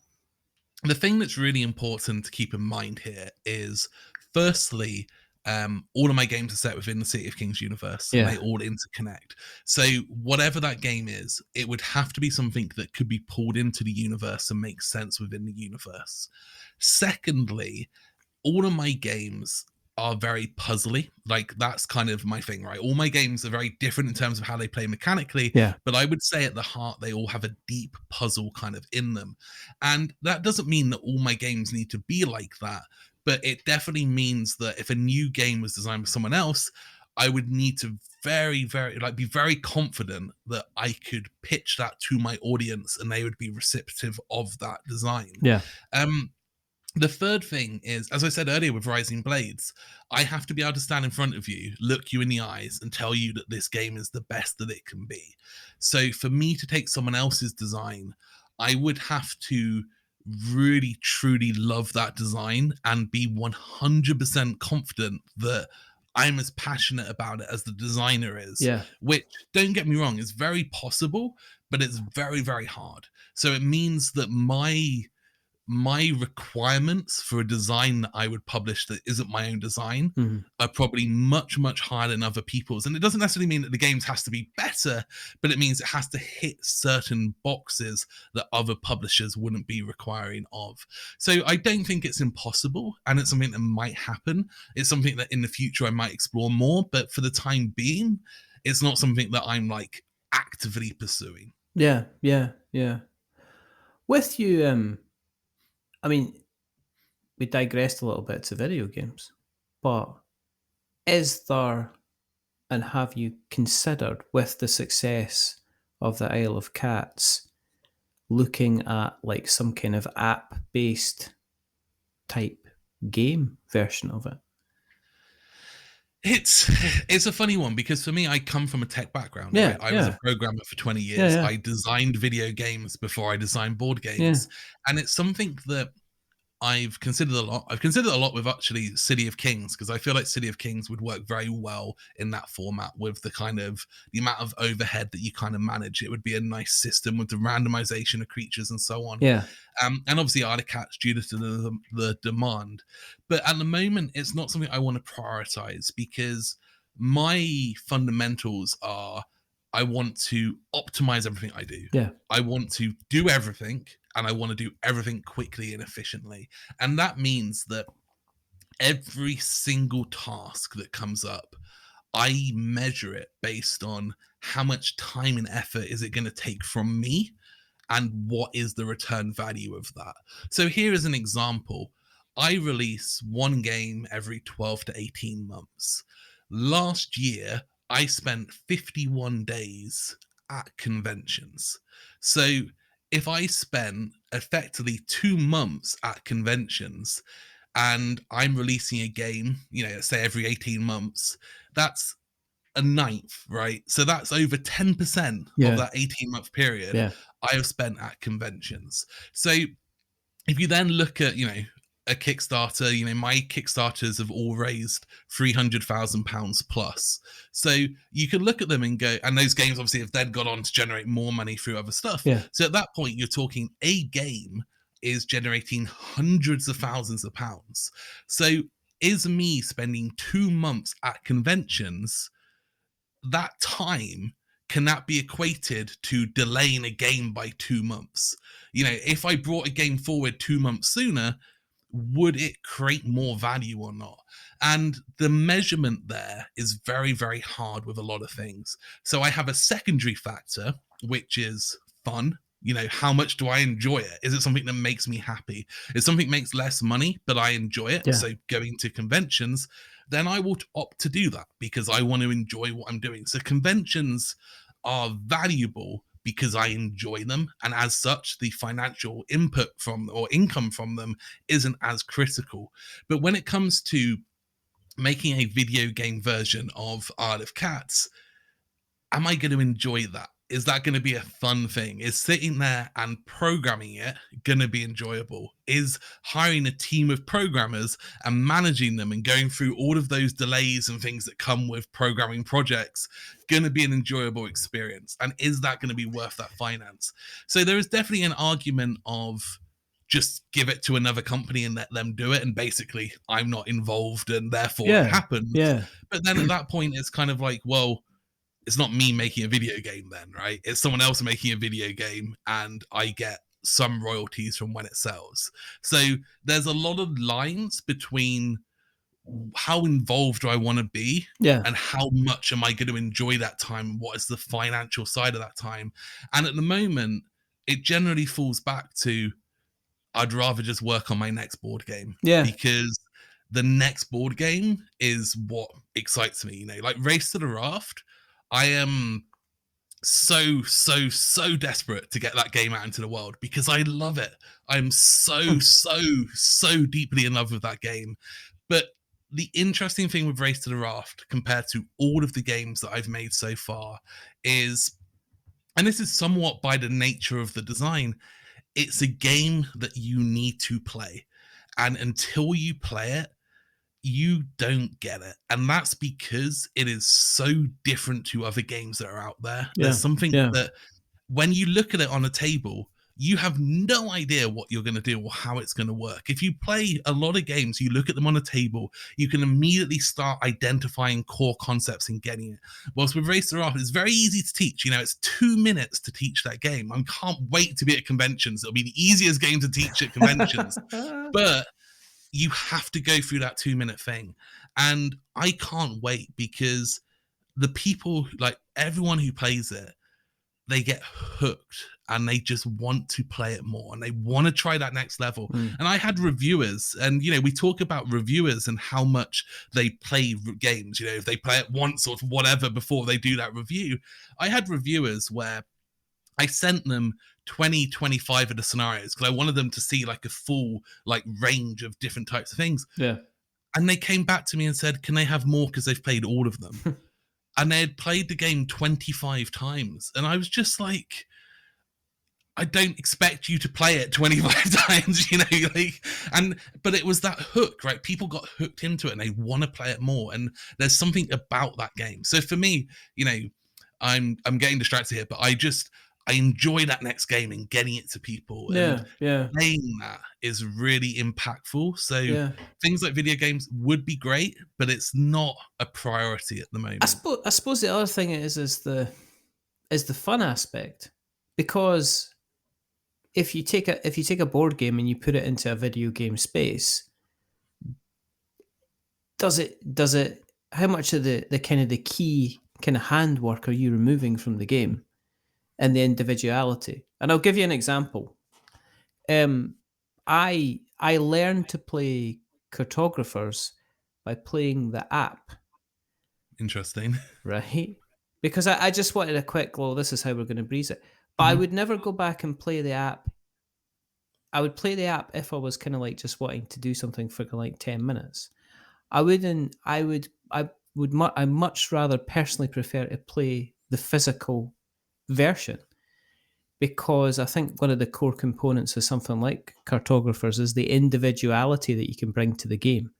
the thing that's really important to keep in mind here is, firstly, all of my games are set within the City of Kings universe, and they all interconnect. So whatever that game is, it would have to be something that could be pulled into the universe and make sense within the universe. Secondly, all of my games are very puzzly. Like, that's kind of my thing, right? All my games are very different in terms of how they play mechanically, but I would say at the heart, they all have a deep puzzle kind of in them. And that doesn't mean that all my games need to be like that, but it definitely means that if a new game was designed by someone else, I would need to be very confident that I could pitch that to my audience and they would be receptive of that design. The third thing is, as I said earlier with Rising Blades, I have to be able to stand in front of you, look you in the eyes, and tell you that this game is the best that it can be. So for me to take someone else's design, I would have to really, truly love that design and be 100% confident that I'm as passionate about it as the designer is. Which, don't get me wrong, is very possible, but it's very, very hard. So it means that my requirements for a design that I would publish that isn't my own design are probably much, much higher than other people's. And it doesn't necessarily mean that the games has to be better, but it means it has to hit certain boxes that other publishers wouldn't be requiring of. So I don't think it's impossible, and it's something that might happen. It's something that in the future I might explore more, but for the time being, it's not something that I'm like actively pursuing. Yeah. With you, I mean, we digressed a little bit to video games, but is there, and have you considered, with the success of the Isle of Cats, looking at like some kind of app-based type game version of it? It's a funny one, because for me, I come from a tech background. Right? I was a programmer for 20 years. I designed video games before I designed board games. And it's something that I've considered a lot. I've considered a lot with actually City of Kings, because I feel like City of Kings would work very well in that format with the amount of overhead that you kind of manage. It would be a nice system with the randomization of creatures and so on. And obviously Isle of Cats due to the demand. But at the moment, it's not something I want to prioritize, because my fundamentals are, I want to optimize everything I do. I want to do everything, and I want to do everything quickly and efficiently. And that means that every single task that comes up, I measure it based on how much time and effort is it going to take from me, and what is the return value of that. So here is an example. I release one game every 12 to 18 months. Last year, I spent 51 days at conventions. So if I spent effectively 2 months at conventions and I'm releasing a game, say every 18 months, that's a ninth, right? So that's over 10% of that 18-month period I have spent at conventions. So if you then look at, a Kickstarter, my Kickstarters have all raised £300,000 plus. So you can look at them and go, and those games obviously have then gone on to generate more money through other stuff. Yeah. So at that point, you're talking a game is generating hundreds of thousands of pounds. So is me spending 2 months at conventions, that time, can that be equated to delaying a game by 2 months? If I brought a game forward 2 months sooner, would it create more value or not? And the measurement there is very, very hard with a lot of things. So I have a secondary factor, which is fun. How much do I enjoy it? Is it something that makes me happy? If something makes less money, but I enjoy it, so going to conventions, then I will opt to do that because I want to enjoy what I'm doing. So conventions are valuable because I enjoy them. And as such, the financial input from or income from them isn't as critical. But when it comes to making a video game version of Isle of Cats, am I going to enjoy that? Is that going to be a fun thing? Is sitting there and programming it going to be enjoyable? Is hiring a team of programmers and managing them and going through all of those delays and things that come with programming projects going to be an enjoyable experience? And is that going to be worth that finance? So there is definitely an argument of just give it to another company and let them do it. And basically, I'm not involved and therefore it happens. Yeah. But then at that point, it's kind of like, well, it's not me making a video game then, right? It's someone else making a video game and I get some royalties from when it sells. So there's a lot of lines between how involved do I want to be and how much am I going to enjoy that time? What is the financial side of that time? And at the moment, it generally falls back to I'd rather just work on my next board game. Yeah. Because the next board game is what excites me. Like Race to the Raft, I am so desperate to get that game out into the world because I love it. I'm so deeply in love with that game. But the interesting thing with Race to the Raft compared to all of the games that I've made so far is, and this is somewhat by the nature of the design, it's a game that you need to play. And until you play it, you don't get it. And that's because it is so different to other games that are out there. There's something that when you look at it on a table, you have no idea what you're going to do or how it's going to work. If you play a lot of games, you look at them on a table, you can immediately start identifying core concepts and getting it. Whilst with Race to the Raft, it's very easy to teach. It's 2 minutes to teach that game. I can't wait to be at conventions. It'll be the easiest game to teach at conventions. But you have to go through that 2-minute thing. And I can't wait because the people, like everyone who plays it, they get hooked and they just want to play it more and they want to try that next level. And I had reviewers and, we talk about reviewers and how much they play games, if they play it once or whatever before they do that review. I had reviewers where I sent them 25 of the scenarios because I wanted them to see like a full range of different types of things. Yeah. And they came back to me and said, can they have more because they've played all of them? And they had played the game 25 times. And I was just like, I don't expect you to play it 25 times, but it was that hook, right? People got hooked into it and they want to play it more. And there's something about that game. So for me, I'm getting distracted here, but I enjoy that next game and getting it to people. And playing that is really impactful. So things like video games would be great, but it's not a priority at the moment. I suppose the other thing is the fun aspect, because if you take a board game and you put it into a video game space, does it how much of the kind of the key kind of handwork are you removing from the game and the individuality? And I'll give you an example. I I learned to play cartographers by playing the app, Interesting. right? Because I just wanted a quick, well, this is how we're going to breeze it. But I would never go back and play the app. I would play the app if I was kind of like just wanting to do something for like 10 minutes. I much rather personally prefer to play the physical version, because I think one of the core components of something like cartographers is the individuality that you can bring to the game.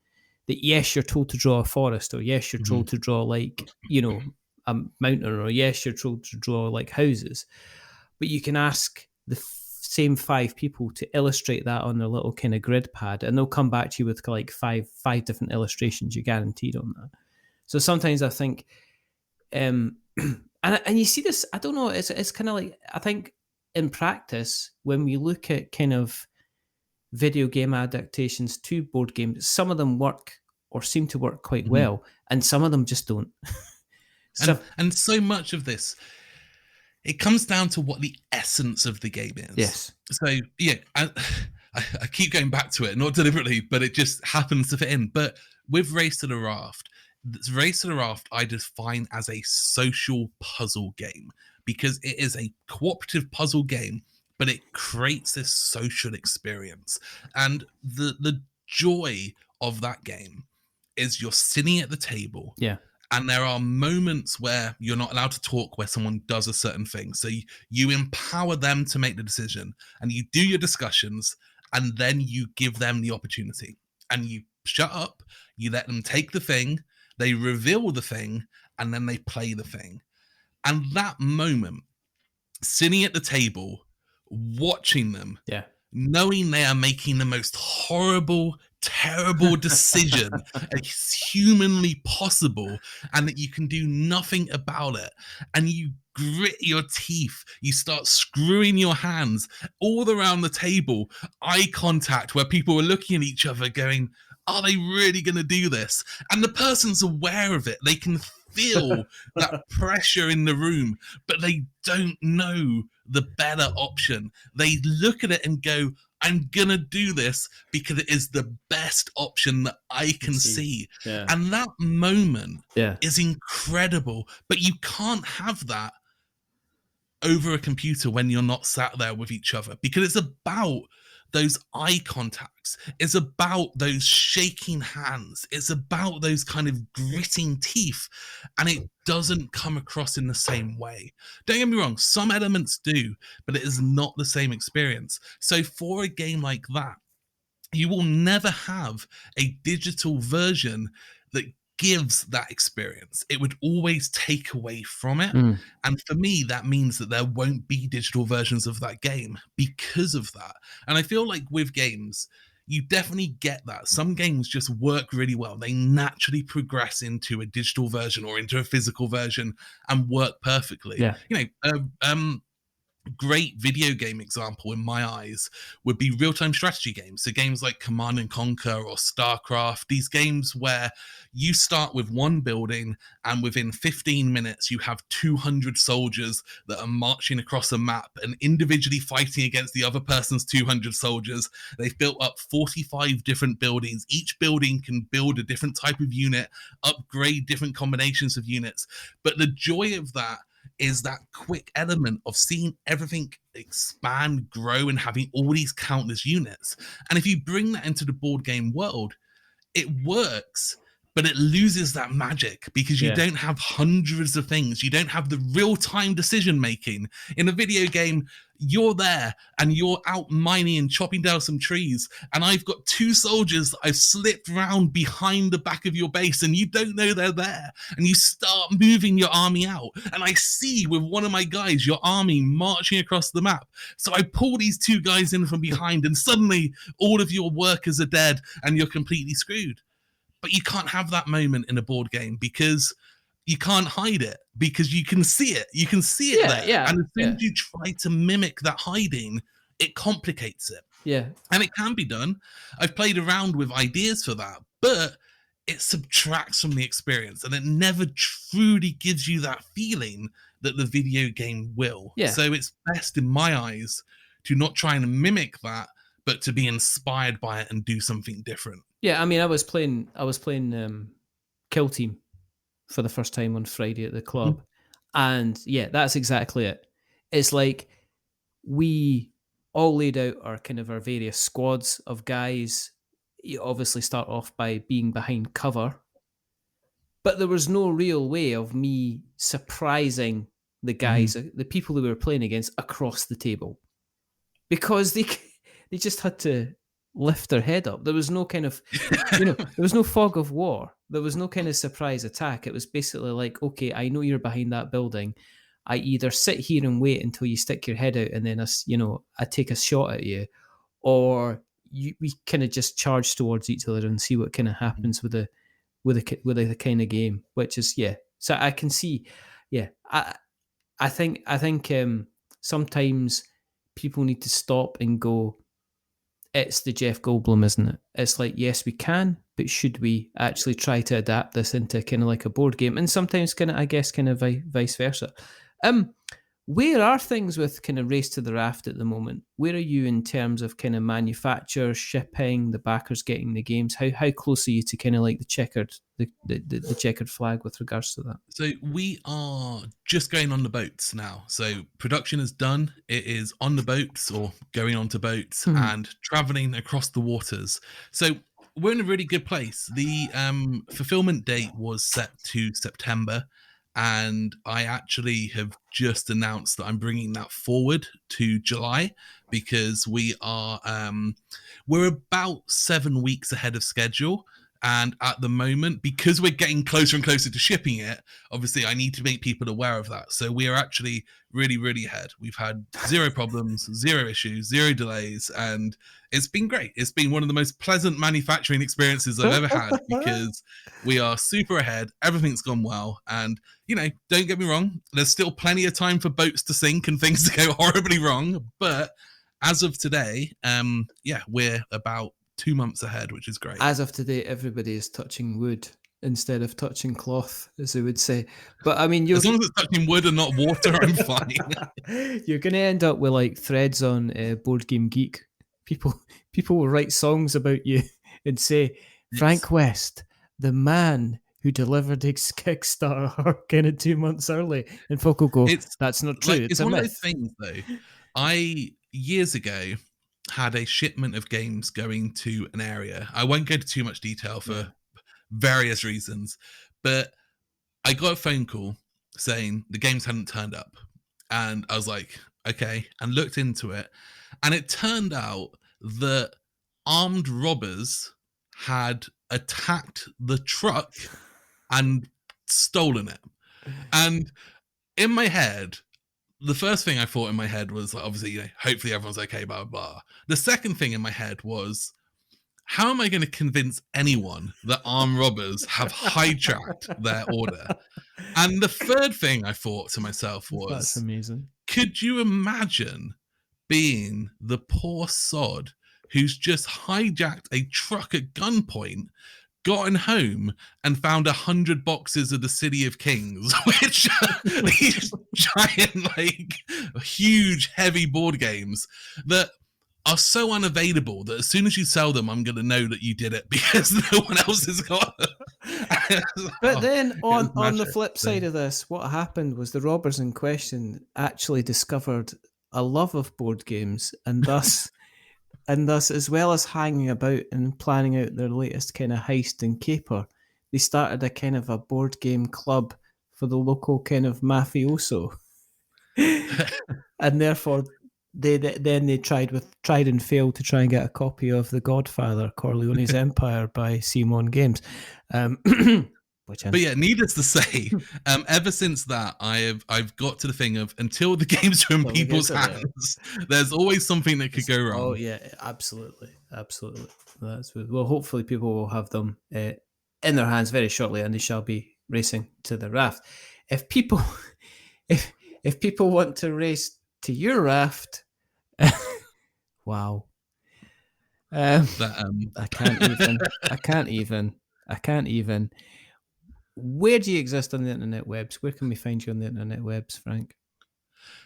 That yes, you're told to draw a forest, or yes, you're told to draw like, a mountain, or yes, you're told to draw like houses, but you can ask the same 5 people to illustrate that on their little kind of grid pad, and they'll come back to you with like five different illustrations, you guaranteed on that. So sometimes I think, and you see this, I don't know, it's kind of like, I think in practice, when we look at kind of video game adaptations to board games, some of them work or seem to work quite well, and some of them just don't. And so much of this, it comes down to what the essence of the game is. Yes. So yeah, I keep going back to it, not deliberately, but it just happens to fit in. But with Race to the Raft I define as a social puzzle game, because it is a cooperative puzzle game, but it creates this social experience. And the joy of that game is you're sitting at the table. Yeah. And there are moments where you're not allowed to talk, where someone does a certain thing. So you empower them to make the decision, and you do your discussions, and then you give them the opportunity. And you shut up, you let them take the thing, they reveal the thing, and then they play the thing. And that moment, sitting at the table, watching them, knowing they are making the most horrible, terrible decision as humanly possible, and that you can do nothing about it, and you grit your teeth, you start screwing your hands all around the table, eye contact where people are looking at each other going, are they really going to do this? And the person's aware of it. They can feel that pressure in the room, but they don't know the better option. They look at it and go, I'm going to do this because it is the best option that I can see. Yeah. And that moment Yeah. is incredible, but you can't have that over a computer when you're not sat there with each other, because it's about those eye contacts. It's about those shaking hands. It's about those kind of gritting teeth, and it doesn't come across in the same way. Don't get me wrong, some elements do, but it is not the same experience. So for a game like that, you will never have a digital version that gives that experience. It would always take away from it. And for me, that means that there won't be digital versions of that game because of that. And I feel like with games, you definitely get that. Some games just work really well. They naturally progress into a digital version or into a physical version and work perfectly. Yeah. Great video game example in my eyes would be real-time strategy games. So games like Command and Conquer or StarCraft, these games where you start with one building and within 15 minutes you have 200 soldiers that are marching across a map and individually fighting against the other person's 200 soldiers. They've built up 45 different buildings. Each building can build a different type of unit, upgrade different combinations of units. But the joy of that is that quick element of seeing everything expand, grow, and having all these countless units. And if you bring that into the board game world, it works, but it loses that magic because you don't have hundreds of things. You don't have the real-time decision making. In a video game, you're there and you're out mining and chopping down some trees, and I've got 2 soldiers I've slipped round behind the back of your base, and you don't know they're there, and you start moving your army out, and I see with one of my guys your army marching across the map, so I pull these 2 guys in from behind, and suddenly all of your workers are dead and you're completely screwed. But you can't have that moment in a board game because you can't hide it, because you can see it. You can see it there. Yeah, and as soon as you try to mimic that hiding, it complicates it. Yeah. And it can be done. I've played around with ideas for that, but it subtracts from the experience and it never truly gives you that feeling that the video game will. Yeah. So it's best in my eyes to not try and mimic that, but to be inspired by it and do something different. Yeah, I mean, I was playing Kill Team for the first time on Friday at the club, and yeah, that's exactly it. It's like we all laid out our various squads of guys. You obviously start off by being behind cover, but there was no real way of me surprising the guys, the people who we were playing against, across the table, because they just had to lift their head up. There was no kind of, there was no fog of war. There was no kind of surprise attack. It was basically like, okay, I know you're behind that building. I either sit here and wait until you stick your head out, and then I take a shot at you, or we kind of just charge towards each other and see what kind of happens with the kind of game, which is, yeah. So I can see, yeah. I think sometimes people need to stop and go, it's the Jeff Goldblum, isn't it? It's like, yes, we can, but should we actually try to adapt this into kind of like a board game? And sometimes I guess vice versa. Where are things with kind of Race to the Raft at the moment? Where are you in terms of kind of manufacture, shipping, the backers getting the games? How close are you to kind of like the checkered flag with regards to that? So we are just going on the boats now. So production is done. It is on the boats or going onto boats and traveling across the waters. So we're in a really good place. The fulfillment date was set to September. And I actually have just announced that I'm bringing that forward to July, because we're about 7 weeks ahead of schedule. And at the moment, because we're getting closer and closer to shipping it, obviously I need to make people aware of that. So we are actually really, really ahead. We've had 0 problems, 0 issues, 0 delays, and it's been great. It's been one of the most pleasant manufacturing experiences I've ever had, because we are super ahead. Everything's gone well. And, don't get me wrong, there's still plenty of time for boats to sink and things to go horribly wrong. But as of today, we're about 2 months ahead, which is great. As of today, everybody is touching wood instead of touching cloth, as they would say. But I mean, as long as it's touching wood and not water, I'm fine. You're going to end up with like threads on Board Game Geek. People will write songs about you and say, Frank West, the man who delivered his Kickstarter kind of 2 months early, and folk will go, that's not true. It's one of those things, though. I years ago had a shipment of games going to an area. I won't go into too much detail for various reasons, but I got a phone call saying the games hadn't turned up. And I was like, okay, and looked into it. And it turned out that armed robbers had attacked the truck and stolen it. And in my head, the first thing I thought in my head was, obviously, hopefully everyone's okay, blah, blah, blah. The second thing in my head was, how am I going to convince anyone that armed robbers have hijacked their order? And the third thing I thought to myself was, that's amazing. Could you imagine being the poor sod who's just hijacked a truck at gunpoint, gotten home and found 100 boxes of the City of Kings, which are these giant, huge, heavy board games that are so unavailable that as soon as you sell them, I'm going to know that you did it because no one else has got them. But then on the flip side of this, what happened was the robbers in question actually discovered a love of board games, and thus, as well as hanging about and planning out their latest kind of heist and caper, they started a kind of a board game club for the local kind of mafioso. And therefore, they tried and failed to try and get a copy of The Godfather, Corleone's Empire by Simon Games. But yeah, needless to say, ever since that, I've got to the thing of, until the games are in people's hands, there's always something that could go wrong. Oh yeah, absolutely. Well, hopefully people will have them in their hands very shortly, and they shall be racing to the raft. If people want to race to your raft, wow. I can't even. Where do you exist on the internet webs? Where can we find you on the internet webs, Frank?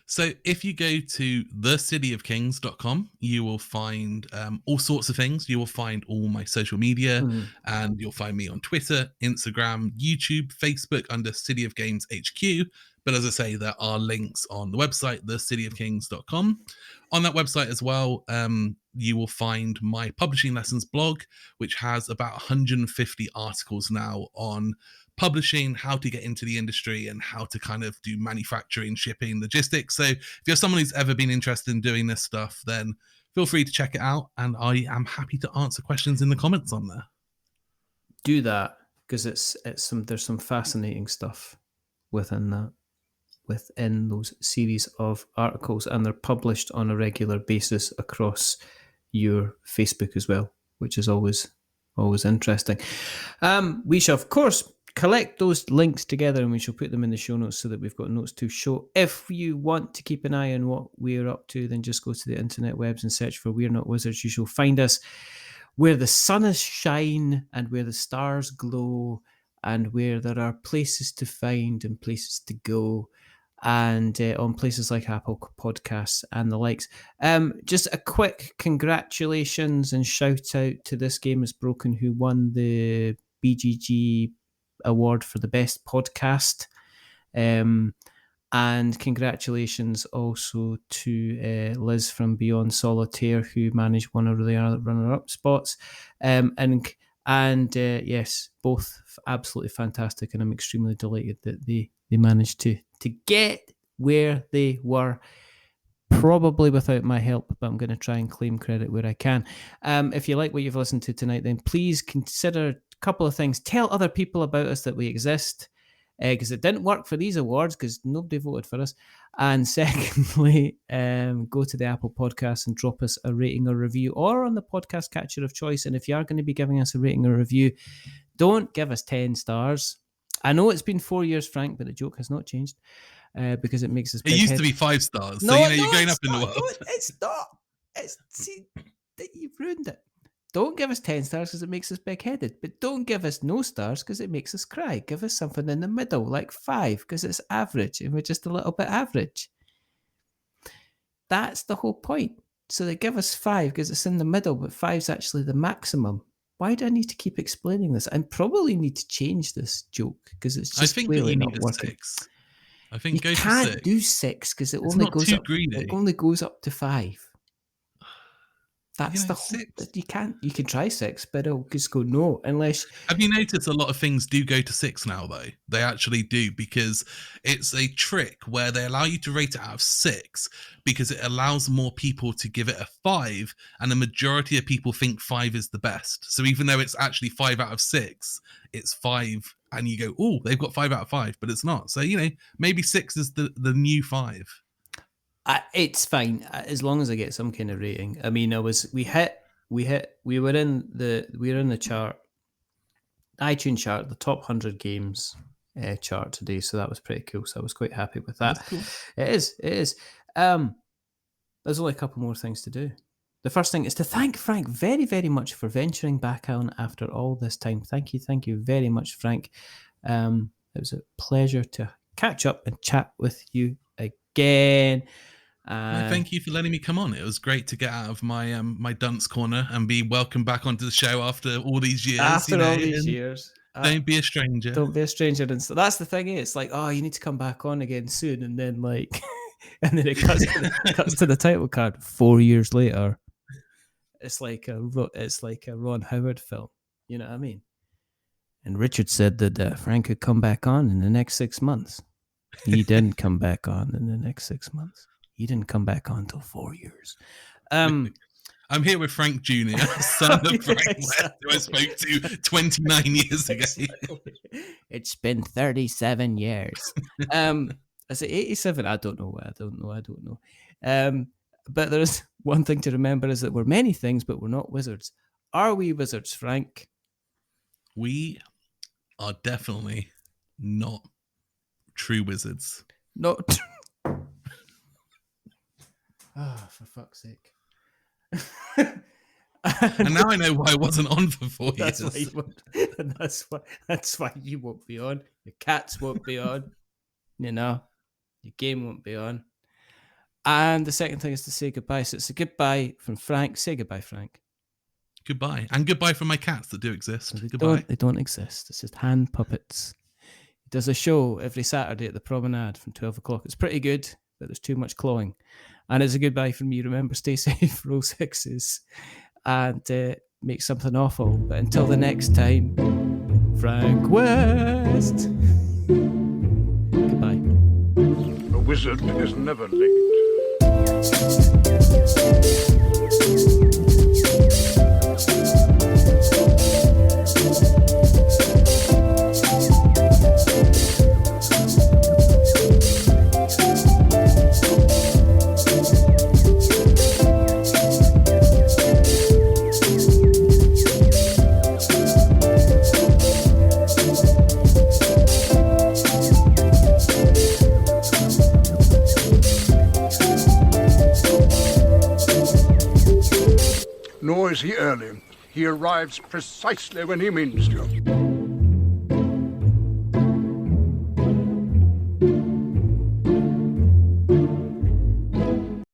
So if you go to thecityofkings.com, you will find all sorts of things. You will find all my social media, and you'll find me on Twitter, Instagram, YouTube, Facebook under City of Games HQ. But as I say, there are links on the website, thecityofkings.com. On that website as well, you will find my publishing lessons blog, which has about 150 articles now on publishing, how to get into the industry, and how to kind of do manufacturing, shipping, logistics. So if you're someone who's ever been interested in doing this stuff, then feel free to check it out, and I am happy to answer questions in the comments on there. Do that, because there's some fascinating stuff within those series of articles, and they're published on a regular basis across your Facebook as well, which is always interesting. We shall, of course, collect those links together, and we shall put them in the show notes so that we've got notes to show. If you want to keep an eye on what we're up to, then just go to the internet webs and search for We're Not Wizards. You shall find us where the sun is shine and where the stars glow and where there are places to find and places to go, and on places like Apple Podcasts and the likes. Just a quick congratulations and shout out to This Game Is Broken, who won the BGG award for the best podcast, and congratulations also to Liz from Beyond Solitaire, who managed one of the runner-up spots, and yes, both absolutely fantastic, and I'm extremely delighted that they managed to get where they were, probably without my help, but I'm going to try and claim credit where I can. If you like what you've listened to tonight, then please consider a couple of things. Tell other people about us, that we exist, because it didn't work for these awards because nobody voted for us. And secondly, go to the Apple Podcasts and drop us a rating or review, or on the podcast catcher of choice. And if you are going to be giving us a rating or review, don't give us 10 stars. I know it's been 4 years, Frank, but the joke has not changed, because it makes us... It used to be 5 stars, so you're going up in the world. No, it's not. See, you've ruined it. Don't give us 10 stars because it makes us big-headed, but don't give us no stars because it makes us cry. Give us something in the middle, like 5, because it's average, and we're just a little bit average. That's the whole point. So they give us 5 because it's in the middle, but 5's actually the maximum. Why do I need to keep explaining this? I probably need to change this joke because it's just really not working. 6. I think you can't do 6 because it only goes up. Greedy. It only goes up to 5. That's the whole. You can't. You can try 6, but it'll just go no unless. Have you noticed a lot of things do go to 6 now? Though they actually do, because it's a trick where they allow you to rate it out of 6 because it allows more people to give it a 5, and the majority of people think 5 is the best. So even though it's actually 5 out of 6, it's 5, and you go, "Oh, they've got 5 out of 5," but it's not. So maybe 6 is the new 5. It's fine as long as I get some kind of rating. I mean, we were in the chart, iTunes chart, the top 100 games chart today, so that was pretty cool. So I was quite happy with that. That's cool. It is. There's only a couple more things to do. The first thing is to thank Frank very, very much for venturing back on after all this time. Thank you very much, Frank. It was a pleasure to catch up and chat with you again. Thank you for letting me come on. It was great to get out of my my dunce corner and be welcomed back onto the show after all these years. Don't be a stranger. Don't be a stranger. And so that's the thing. It's like, oh, you need to come back on again soon, and then and then it cuts to the title card 4 years later. It's like a Ron Howard film. You know what I mean? And Richard said that Frank could come back on in the next 6 months. He didn't come back on in the next 6 months. He didn't come back on until 4 years. I'm here with Frank Jr., son of Frank West, who I spoke to 29 years ago. It's been 37 years. Is it 87? I don't know. But there's one thing to remember is that we're many things, but we're not wizards. Are we wizards, Frank? We are definitely not true wizards. Not. For fuck's sake. And now I know why I wasn't on for 4 years. That's why you won't be on. Your cats won't be on. Your game won't be on. And the second thing is to say goodbye. So it's a goodbye from Frank. Say goodbye, Frank. Goodbye. And goodbye from my cats that do exist. Goodbye. They don't exist. It's just hand puppets. He does a show every Saturday at the Promenade from 12 o'clock. It's pretty good, but there's too much clawing. And as a goodbye from me, remember, stay safe, roll sixes, and make something awful. But until the next time, Frank West. Goodbye. A wizard is never late. Nor is he early. He arrives precisely when he means to.